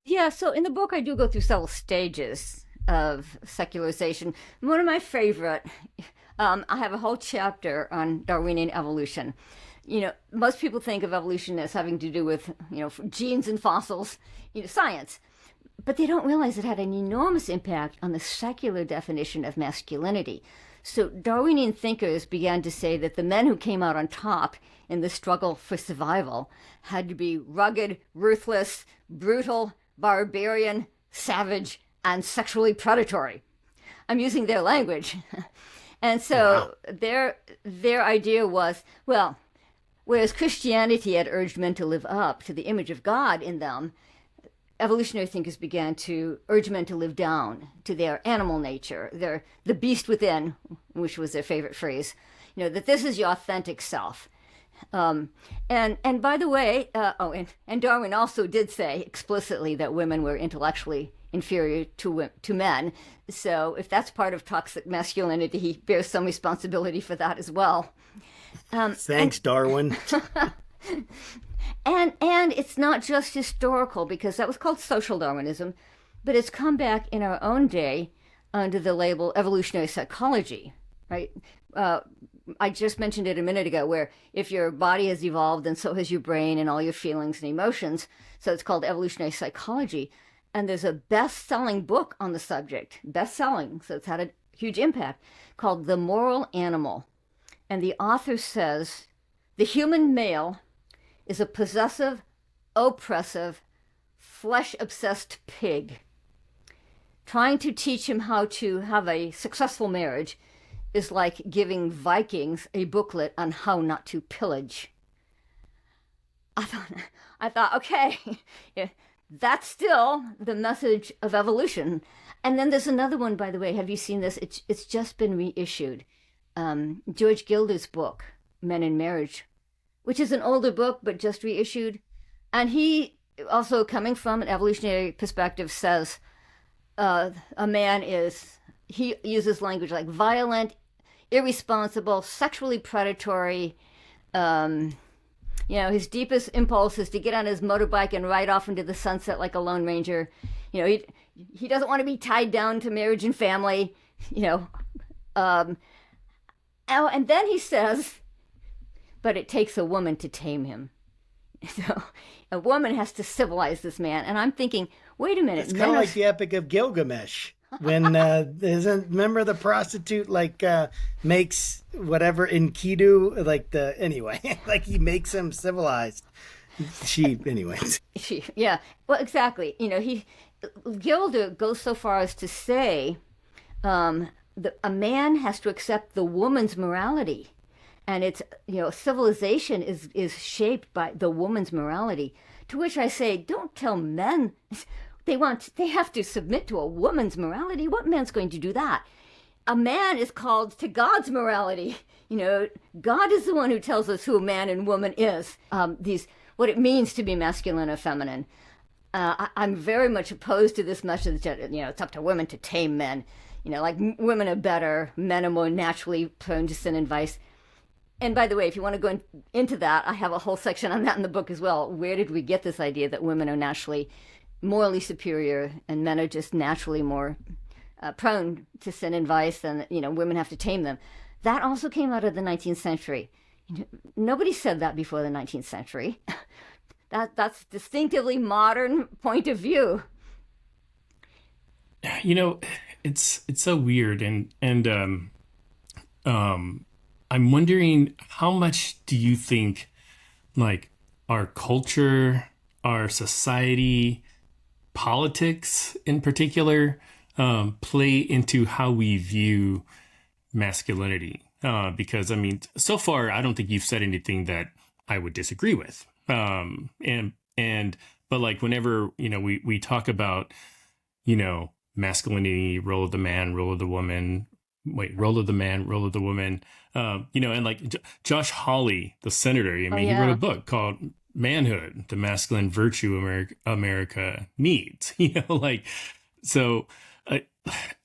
Speaker 2: Yeah, so in the book, I do go through several stages of secularization. One of my favorite, I have a whole chapter on Darwinian evolution. Most people think of evolution as having to do with, genes and fossils, science. But they don't realize it had an enormous impact on the secular definition of masculinity. So Darwinian thinkers began to say that the men who came out on top in the struggle for survival had to be rugged, ruthless, brutal, barbarian, savage, and sexually predatory. I'm using their language. And so wow. Their idea was, well, whereas Christianity had urged men to live up to the image of God in them, evolutionary thinkers began to urge men to live down to their animal nature, the beast within, which was their favorite phrase, that this is your authentic self. And by the way, and Darwin also did say explicitly that women were intellectually inferior to men. So if that's part of toxic masculinity, he bears some responsibility for that as well.
Speaker 1: Thanks, Darwin.
Speaker 2: And it's not just historical, because that was called social Darwinism, but it's come back in our own day under the label evolutionary psychology, right? I just mentioned it a minute ago, where if your body has evolved, then so has your brain and all your feelings and emotions. So it's called evolutionary psychology. And there's a best-selling book on the subject, best-selling, so it's had a huge impact, called The Moral Animal. And the author says, the human male is a possessive, oppressive, flesh-obsessed pig. Trying to teach him how to have a successful marriage is like giving Vikings a booklet on how not to pillage. I thought, okay, that's still the message of evolution. And then there's another one, by the way. Have you seen this? It's just been reissued. George Gilder's book, Men in Marriage, which is an older book, but just reissued. And he also, coming from an evolutionary perspective, says a man he uses language like violent, irresponsible, sexually predatory. His deepest impulse is to get on his motorbike and ride off into the sunset like a Lone Ranger. He doesn't want to be tied down to marriage and family, and then he says, but it takes a woman to tame him. So a woman has to civilize this man. And I'm thinking, wait a minute.
Speaker 1: It's kind of like the Epic of Gilgamesh. When remember the prostitute makes whatever Enkidu anyway, like he makes him civilized.
Speaker 2: Yeah, well, exactly. Gilder goes so far as to say a man has to accept the woman's morality, and it's civilization is shaped by the woman's morality. To which I say, don't tell men they have to submit to a woman's morality. What man's going to do that? A man is called to God's morality. God is the one who tells us who a man and woman is. What it means to be masculine or feminine. I'm very much opposed to this message that it's up to women to tame men. Like women are better, men are more naturally prone to sin and vice. And by the way, if you want to go into that, I have a whole section on that in the book as well. Where did we get this idea that women are naturally morally superior and men are just naturally more prone to sin and vice, and women have to tame them? That also came out of the 19th century. Nobody said that before the 19th century. That's distinctively modern point of view.
Speaker 3: It's so weird, and I'm wondering, how much do you think like our culture, our society, politics in particular, play into how we view masculinity? Because so far I don't think you've said anything that I would disagree with. But like whenever we talk about masculinity, role of the man, role of the woman. Role of the man, role of the woman. And like Josh Hawley, the senator. He wrote a book called Manhood, the Masculine Virtue America Needs. So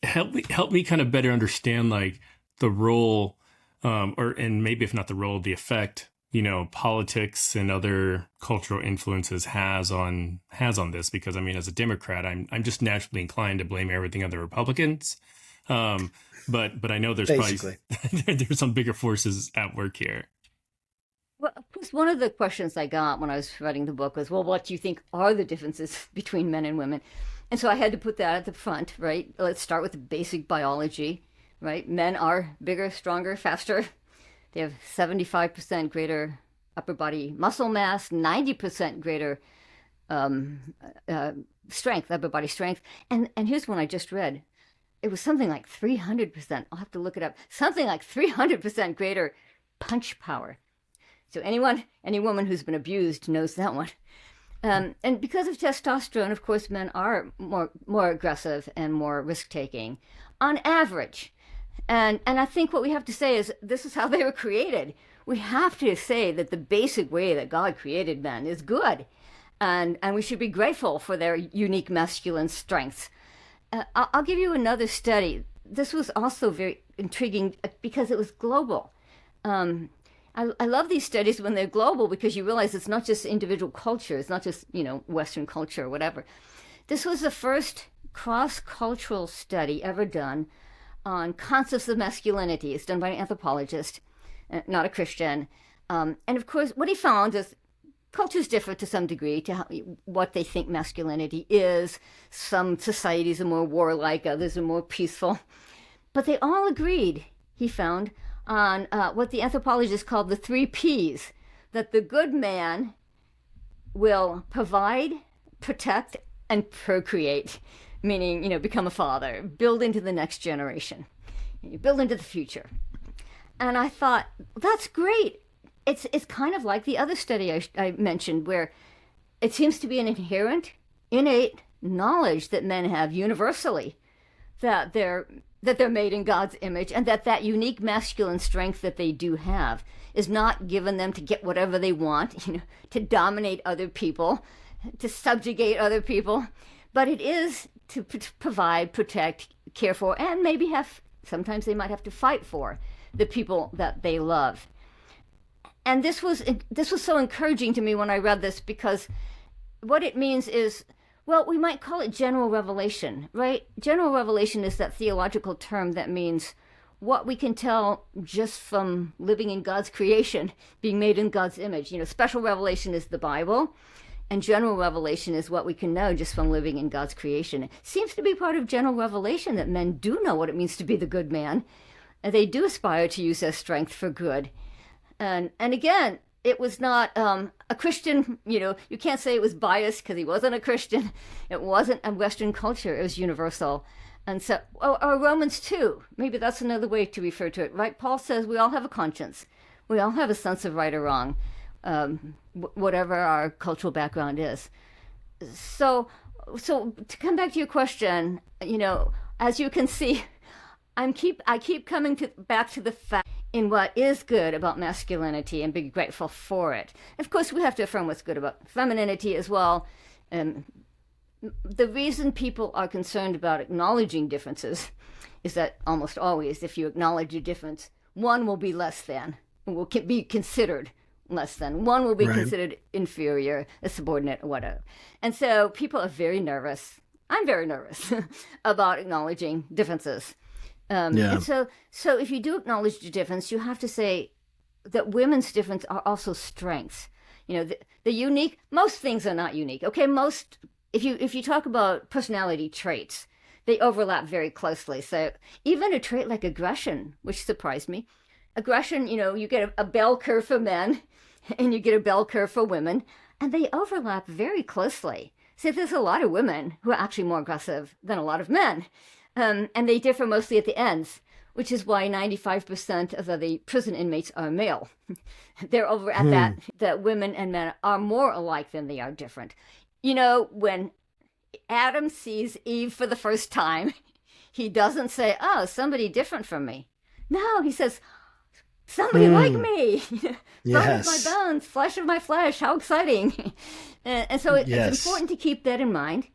Speaker 3: help me kind of better understand like the role, and maybe if not the role, the effect politics and other cultural influences has on this. Because as a Democrat, I'm just naturally inclined to blame everything on the Republicans. But I know there's probably there's some bigger forces at work here.
Speaker 2: Well, of course, one of the questions I got when I was writing the book was, well, what do you think are the differences between men and women? And so I had to put that at the front, right? Let's start with the basic biology, right? Men are bigger, stronger, faster. They have 75% greater upper body muscle mass, 90% greater strength, upper body strength. And here's one I just read. It was something like 300%. I'll have to look it up. Something like 300% greater punch power. So any woman who's been abused knows that one. And because of testosterone, of course, men are more aggressive and more risk-taking on average. And I think what we have to say is this is how they were created. We have to say that the basic way that God created men is good. And we should be grateful for their unique masculine strengths. I'll give you another study. This was also very intriguing because it was global. I love these studies when they're global because you realize it's not just individual culture. It's not just, Western culture or whatever. This was the first cross-cultural study ever done on concepts of masculinity. It's done by an anthropologist, not a Christian. And of course, what he found is cultures differ to some degree to what they think masculinity is. Some societies are more warlike, others are more peaceful. But they all agreed, he found, on what the anthropologists called the 3 Ps, that the good man will provide, protect, and procreate, meaning, become a father, build into the next generation, build into the future. And I thought, that's great. It's kind of like the other study I mentioned, where it seems to be an inherent, innate knowledge that men have universally, that they're made in God's image, and that unique masculine strength that they do have is not given them to get whatever they want, to dominate other people, to subjugate other people, but it is to provide, protect, care for, and maybe sometimes they might have to fight for the people that they love. And this was so encouraging to me when I read this, because what it means is, well, we might call it general revelation, right? General revelation is that theological term that means what we can tell just from living in God's creation, being made in God's image. Special revelation is the Bible, and general revelation is what we can know just from living in God's creation. It seems to be part of general revelation that men do know what it means to be the good man, and they do aspire to use their strength for good. And again, it was not a Christian, you can't say it was biased because he wasn't a Christian. It wasn't a Western culture. It was universal. And so, or Romans 2, maybe that's another way to refer to it, right? Paul says we all have a conscience. We all have a sense of right or wrong, whatever our cultural background is. So to come back to your question, as you can see, I keep coming back to the fact in what is good about masculinity and be grateful for it. Of course, we have to affirm what's good about femininity as well. The reason people are concerned about acknowledging differences is that almost always, if you acknowledge a difference, one will be less than, will be considered less than. One will be considered inferior, a subordinate, or whatever. And so people are very nervous. I'm very nervous about acknowledging differences. And so if you do acknowledge the difference, you have to say that women's differences are also strengths. The unique, most things are not unique. Okay, if you talk about personality traits, they overlap very closely. So even a trait like aggression, which surprised me, aggression, you get a bell curve for men and you get a bell curve for women, and they overlap very closely. So there's a lot of women who are actually more aggressive than a lot of men. And they differ mostly at the ends, which is why 95% of the prison inmates are male. They're over at that women and men are more alike than they are different. When Adam sees Eve for the first time, he doesn't say, oh, somebody different from me. No, he says, somebody like me. Bone of my bones, flesh of my flesh. How exciting. And so it's important to keep that in mind.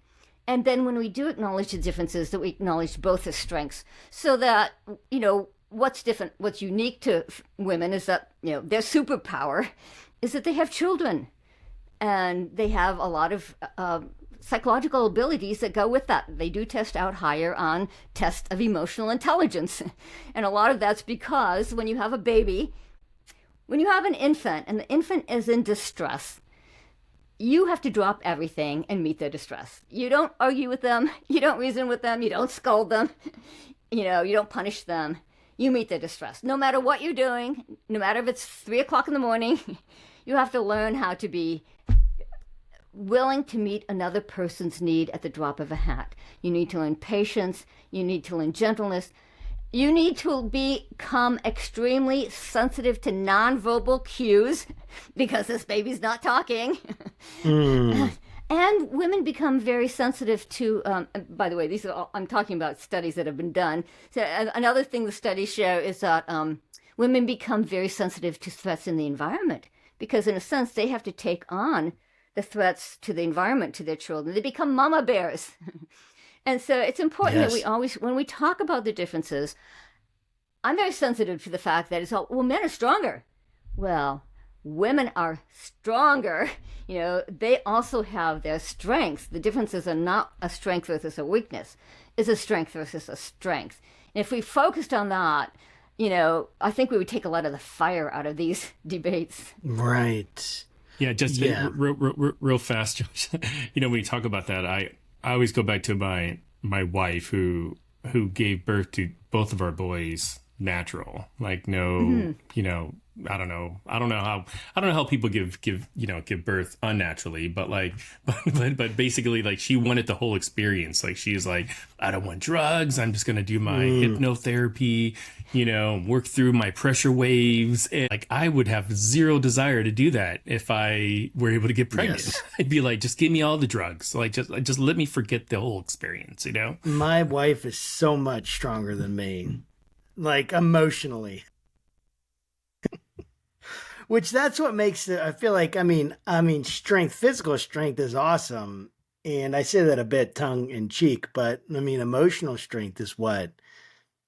Speaker 2: And then when we do acknowledge the differences, that we acknowledge both as strengths, so that, what's different, what's unique to women is that, their superpower is that they have children. And they have a lot of psychological abilities that go with that. They do test out higher on tests of emotional intelligence. And a lot of that's because when you have a baby, when you have an infant, and the infant is in distress, you have to drop everything and meet their distress. You don't argue with them. You don't reason with them. You don't scold them. You don't punish them. You meet their distress. No matter what you're doing, no matter if it's 3:00 in the morning, you have to learn how to be willing to meet another person's need at the drop of a hat. You need to learn patience. You need to learn gentleness. You need to become extremely sensitive to nonverbal cues because this baby's not talking. And women become very sensitive to, by the way, these are all, I'm talking about studies that have been done. So another thing the studies show is that women become very sensitive to threats in the environment because in a sense they have to take on the threats to the environment, to their children. They become mama bears. And so it's important that we always, when we talk about the differences, I'm very sensitive to the fact that it's all, well, men are stronger. Well, women are stronger. They also have their strengths. The differences are not a strength versus a weakness. It's a strength versus a strength. And if we focused on that, I think we would take a lot of the fire out of these debates.
Speaker 1: Right.
Speaker 3: Yeah, just real fast, Josh. When you talk about that, I always go back to my wife who gave birth to both of our boys natural, like no, I don't know how people give birth unnaturally, but but basically like she wanted the whole experience. Like she's like, I don't want drugs. I'm just gonna do my hypnotherapy, work through my pressure waves. And like I would have zero desire to do that if I were able to get pregnant. Yes. I'd be like, just give me all the drugs. Like just let me forget the whole experience.
Speaker 1: My wife is so much stronger than me, like emotionally. Which that's what makes it, I feel like, I mean, strength, physical strength is awesome. And I say that a bit tongue in cheek, but I mean, emotional strength is what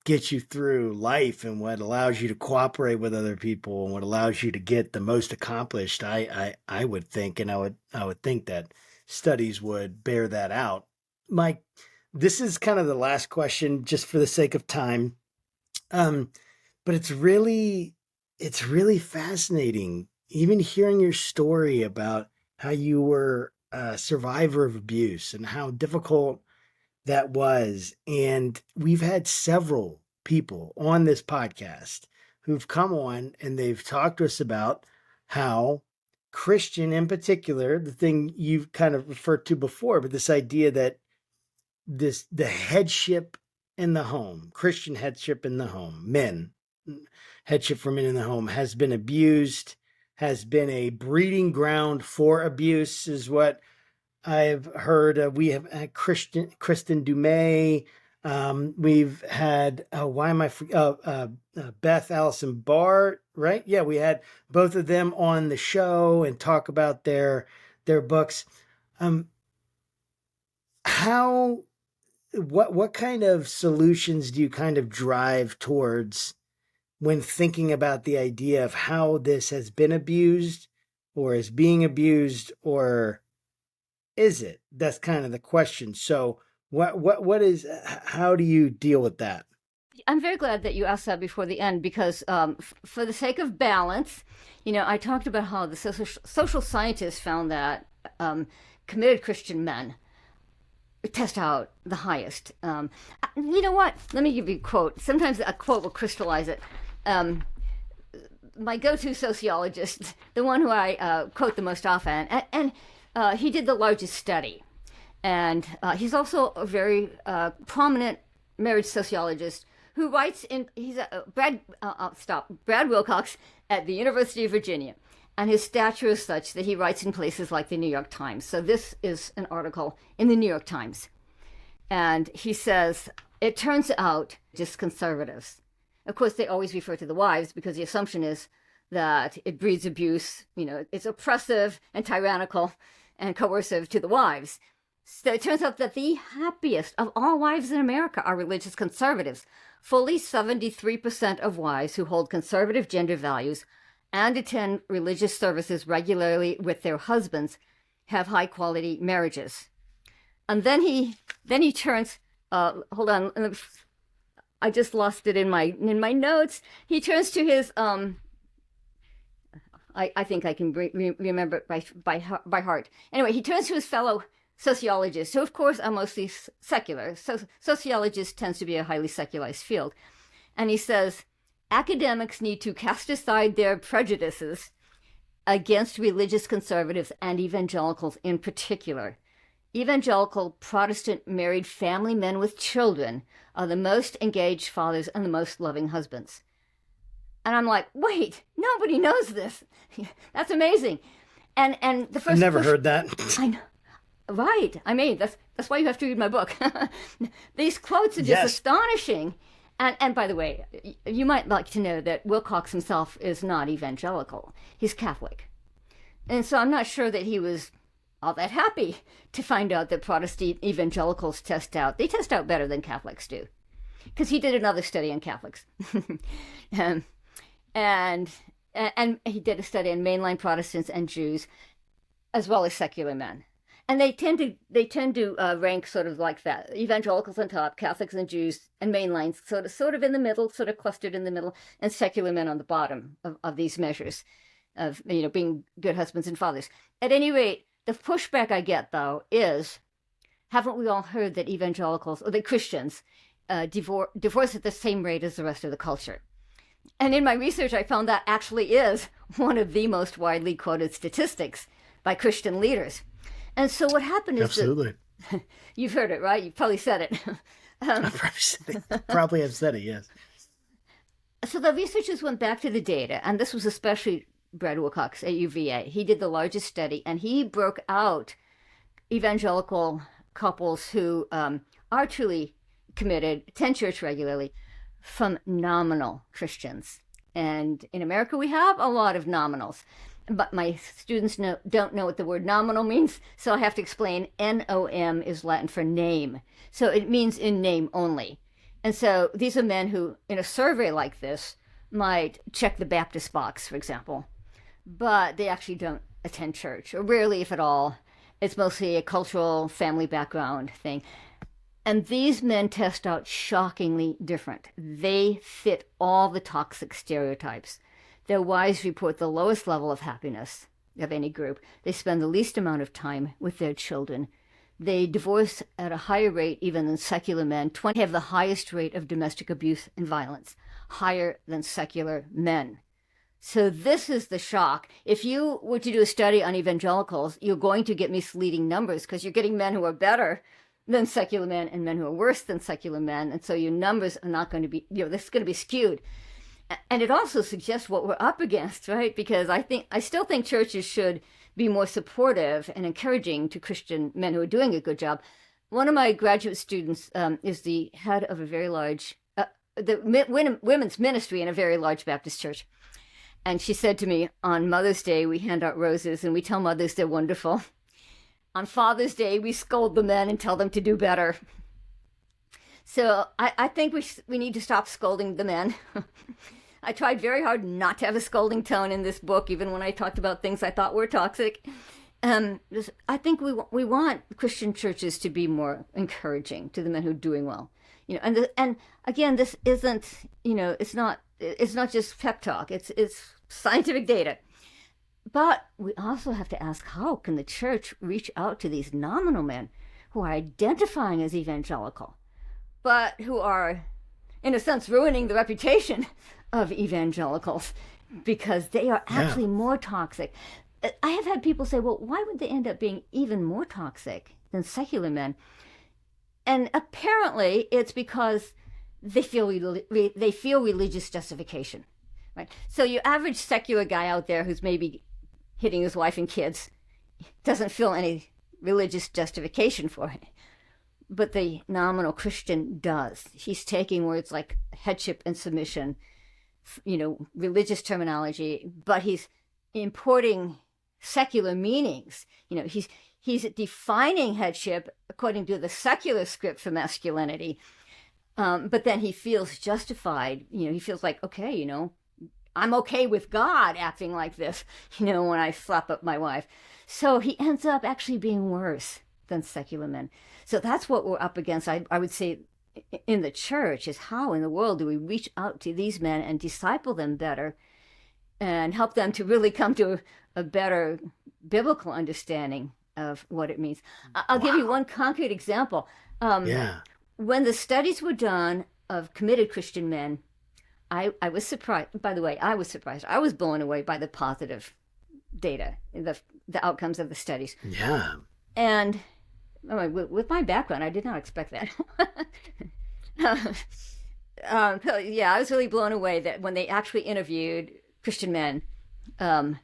Speaker 1: gets you through life and what allows you to cooperate with other people and what allows you to get the most accomplished. I would think, and I would think that studies would bear that out. Mike, this is kind of the last question, just for the sake of time. But it's really fascinating, even hearing your story about how you were a survivor of abuse and how difficult that was. And we've had several people on this podcast who've come on and they've talked to us about how Christian, in particular, the thing you've kind of referred to before, but this idea that the headship in the home, Christian headship in the home, men, headship for men in the home, has been abused, has been a breeding ground for abuse, is what I've heard. We have had Kristen Dumais. We've had Beth Allison Barr, right? Yeah, we had both of them on the show and talk about their books. What kind of solutions do you kind of drive towards when thinking about the idea of how this has been abused or is being abused, or is it? That's kind of the question. So how do you deal with that?
Speaker 2: I'm very glad that you asked that before the end, because for the sake of balance, I talked about how the social scientists found that committed Christian men test out the highest. You know what? Let me give you a quote. Sometimes a quote will crystallize it. My go-to sociologist, the one who I quote the most often, and he did the largest study. And he's also a very prominent marriage sociologist who writes he's Brad Wilcox at the University of Virginia. And his stature is such that he writes in places like the New York Times. So this is an article in the New York Times. And he says, it turns out just conservatives. Of course, they always refer to the wives because the assumption is that it breeds abuse. It's oppressive and tyrannical and coercive to the wives. So it turns out that the happiest of all wives in America are religious conservatives. Fully 73% of wives who hold conservative gender values and attend religious services regularly with their husbands have high quality marriages. And then he turns, hold on, I just lost it in my notes. He turns to his, I think I can remember it by heart. Anyway, he turns to his fellow sociologists, who of course are mostly secular. So sociologist tends to be a highly secularized field. And he says, academics need to cast aside their prejudices against religious conservatives and evangelicals in particular. Evangelical Protestant married family men with children are the most engaged fathers and the most loving husbands. And I'm like, wait, nobody knows this. That's amazing. And the first
Speaker 1: I've never heard that.
Speaker 2: I know. Right. I mean, that's why you have to read my book. These quotes are just astonishing. And by the way, you might like to know that Wilcox himself is not evangelical. He's Catholic. And so I'm not sure that he was all that happy to find out that Protestant evangelicals test out better than Catholics do. Because he did another study on Catholics. and he did a study on mainline Protestants and Jews, as well as secular men. And they tend to rank sort of like that. Evangelicals on top, Catholics and Jews, and mainlines sort of in the middle, sort of clustered in the middle, and secular men on the bottom of these measures of being good husbands and fathers. At any rate, the pushback I get though is, haven't we all heard that evangelicals or the Christians divorce at the same rate as the rest of the culture? And in my research, I found that actually is one of the most widely quoted statistics by Christian leaders. And so what happened is
Speaker 1: absolutely.
Speaker 2: You've heard it, right? You've probably said it.
Speaker 1: Probably have said it, yes.
Speaker 2: So the researchers went back to the data, and this was especially Brad Wilcox at UVA. He did the largest study, and he broke out evangelical couples who are truly committed, attend church regularly, from nominal Christians. And in America, we have a lot of nominals. But my students don't know what the word nominal means, so I have to explain. NOM is Latin for name. So it means in name only. And so these are men who, in a survey like this, might check the Baptist box, for example. But they actually don't attend church, or rarely, if at all. It's mostly a cultural family background thing. And these men test out shockingly different. They fit all the toxic stereotypes. Their wives report the lowest level of happiness of any group. They spend the least amount of time with their children. They divorce at a higher rate even than secular men. 20 have the highest rate of domestic abuse and violence, higher than secular men. So this is the shock. If you were to do a study on evangelicals, you're going to get misleading numbers because you're getting men who are better than secular men and men who are worse than secular men. And so your numbers are not going to be, this is going to be skewed. And it also suggests what we're up against, right? Because I still think churches should be more supportive and encouraging to Christian men who are doing a good job. One of my graduate students is the head of a very large, women's ministry in a very large Baptist church. And she said to me, on Mother's Day, we hand out roses and we tell mothers they're wonderful. On Father's Day, we scold the men and tell them to do better. So I think we need to stop scolding the men. I tried very hard not to have a scolding tone in this book, even when I talked about things I thought were toxic. I think we want Christian churches to be more encouraging to the men who are doing well. And again, this isn't, it's not just pep talk. It's scientific data. But we also have to ask, how can the church reach out to these nominal men who are identifying as evangelical, but who are, in a sense, ruining the reputation of evangelicals because they are actually more toxic? I have had people say, well, why would they end up being even more toxic than secular men? And apparently it's because they feel religious justification, right? So your average secular guy out there who's maybe hitting his wife and kids doesn't feel any religious justification for it. But the nominal Christian does. He's taking words like headship and submission, religious terminology, but he's importing secular meanings. He's defining headship according to the secular script for masculinity. But then he feels justified. He feels like, okay, I'm okay with God acting like this, when I slap up my wife. So he ends up actually being worse than secular men. So that's what we're up against. I would say in the church is how in the world do we reach out to these men and disciple them better and help them to really come to a better biblical understanding of what it means. I'll give you one concrete example. When the studies were done of committed Christian men, I was surprised. By the way, I was surprised. I was blown away by the positive data, the outcomes of the studies.
Speaker 1: Yeah.
Speaker 2: And with my background, I did not expect that. I was really blown away that when they actually interviewed Christian men, right?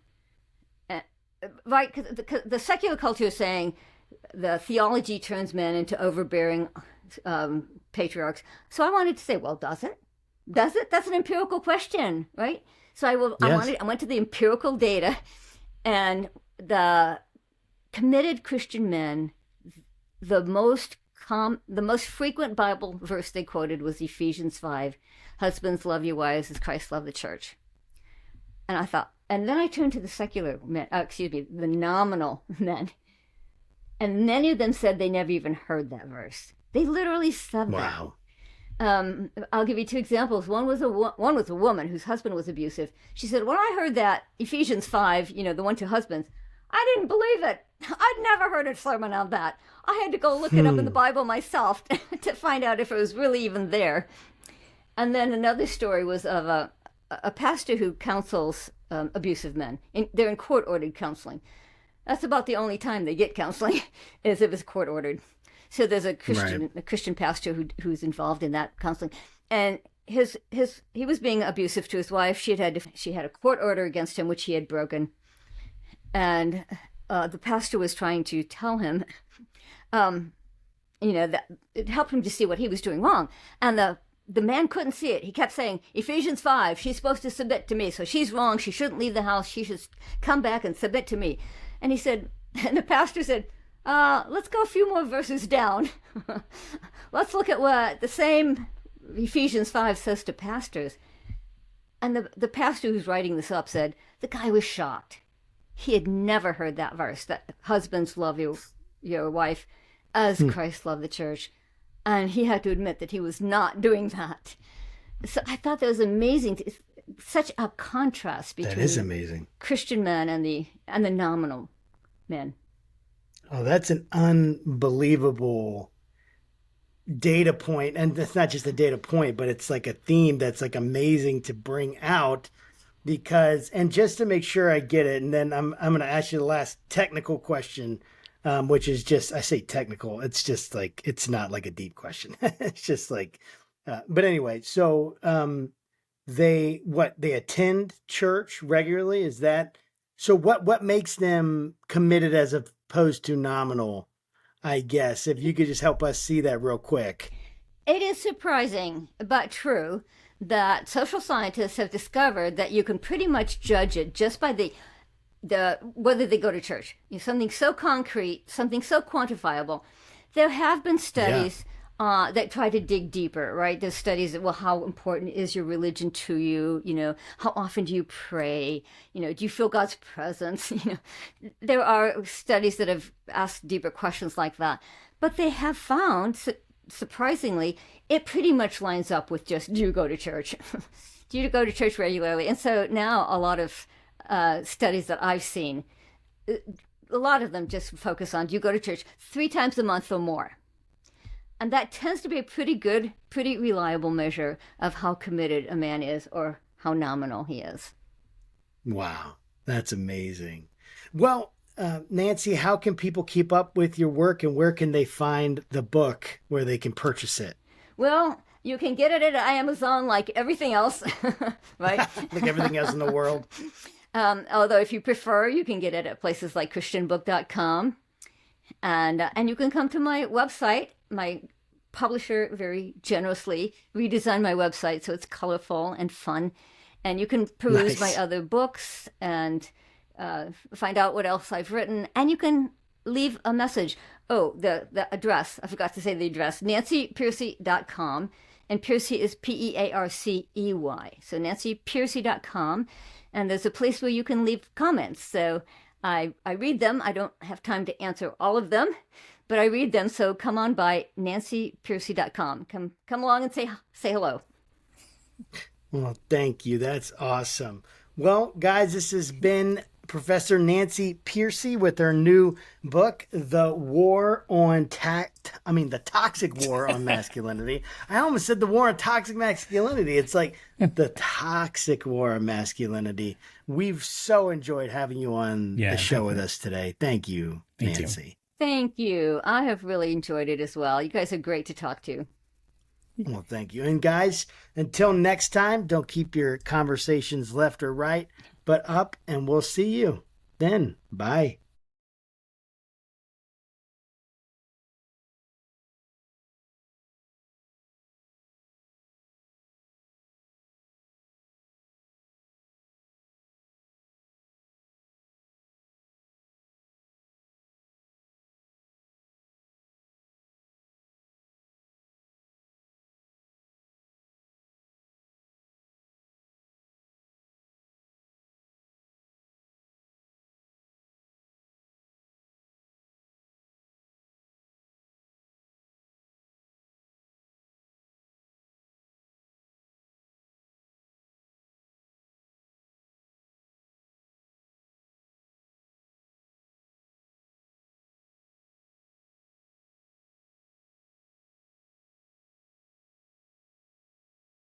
Speaker 2: Because the secular culture is saying the theology turns men into overbearing patriarchs. So I wanted to say, well, does it? Does it? That's an empirical question, right? So I went to the empirical data, and the committed Christian men, the most frequent Bible verse they quoted was Ephesians 5, "Husbands, love your wives as Christ loved the church." And I thought, and then I turned to the secular men, the nominal men, and many of them said they never even heard that verse. They literally said that.
Speaker 1: Wow.
Speaker 2: I'll give you two examples. One was a woman whose husband was abusive. She said, when I heard that Ephesians 5, the one to husbands, I didn't believe it. I'd never heard a sermon on that. I had to go look it up in the Bible myself to find out if it was really even there. And then another story was of a pastor who counsels abusive men. They're in court-ordered counseling. That's about the only time they get counseling is if it's court-ordered. So there's a Christian pastor who's involved in that counseling, and he was being abusive to his wife. She had a court order against him which he had broken, and the pastor was trying to tell him, that it helped him to see what he was doing wrong, and the man couldn't see it. He kept saying, Ephesians 5, she's supposed to submit to me, so she's wrong. She shouldn't leave the house. She should come back and submit to me. And the pastor said, let's go a few more verses down. Let's look at what the same Ephesians 5 says to pastors. And the pastor who's writing this up said, the guy was shocked. He had never heard that verse, that husbands love your wife as Christ loved the church. And he had to admit that he was not doing that. So I thought that was amazing. It's such a contrast between
Speaker 1: that is amazing.
Speaker 2: Christian men and the nominal men.
Speaker 1: Oh, that's an unbelievable data point. And it's not just a data point, but it's like a theme that's like amazing to bring out because, and just to make sure I get it, and then I'm going to ask you the last technical question, which is just, I say technical, it's just like, it's not like a deep question. It's just like, but anyway, so they attend church regularly? Is that, so what makes them committed as opposed to nominal, I guess, if you could just help us see that real quick.
Speaker 2: It is surprising, but true, that social scientists have discovered that you can pretty much judge it just by the whether they go to church. Something so concrete, something so quantifiable. There have been studies that try to dig deeper, right? There's studies that, well, how important is your religion to you? How often do you pray? Do you feel God's presence? There are studies that have asked deeper questions like that. But they have found, surprisingly, it pretty much lines up with just, do you go to church? Do you go to church regularly? And so now a lot of studies that I've seen, a lot of them just focus on, do you go to church 3 times a month or more? And that tends to be a pretty good, pretty reliable measure of how committed a man is or how nominal he is.
Speaker 1: Wow, that's amazing. Well, Nancy, how can people keep up with your work and where can they find the book where they can purchase it?
Speaker 2: Well, you can get it at Amazon like everything else, right?
Speaker 1: Like everything else in the world.
Speaker 2: Although if you prefer, you can get it at places like christianbook.com. And you can come to my website. My publisher very generously redesigned my website so it's colorful and fun. And you can peruse my other books and find out what else I've written. And you can leave a message. Oh, the address. I forgot to say the address. nancypearcey.com. And Pearcey is Pearcey. So nancypearcey.com. And there's a place where you can leave comments. So I read them. I don't have time to answer all of them, but I read them. So come on by nancypearcey.com. Come along and say hello.
Speaker 1: Well, thank you. That's awesome. Well, guys, this has been Professor Nancy Pearcey with her new book, The Toxic War on Masculinity. I almost said the war on toxic masculinity. It's like the toxic war on masculinity. We've so enjoyed having you on the show with us today. Thank you, Nancy.
Speaker 2: Thank you. I have really enjoyed it as well. You guys are great to talk to.
Speaker 1: Well, thank you. And guys, until next time, don't keep your conversations left or right, but up, and we'll see you then. Bye.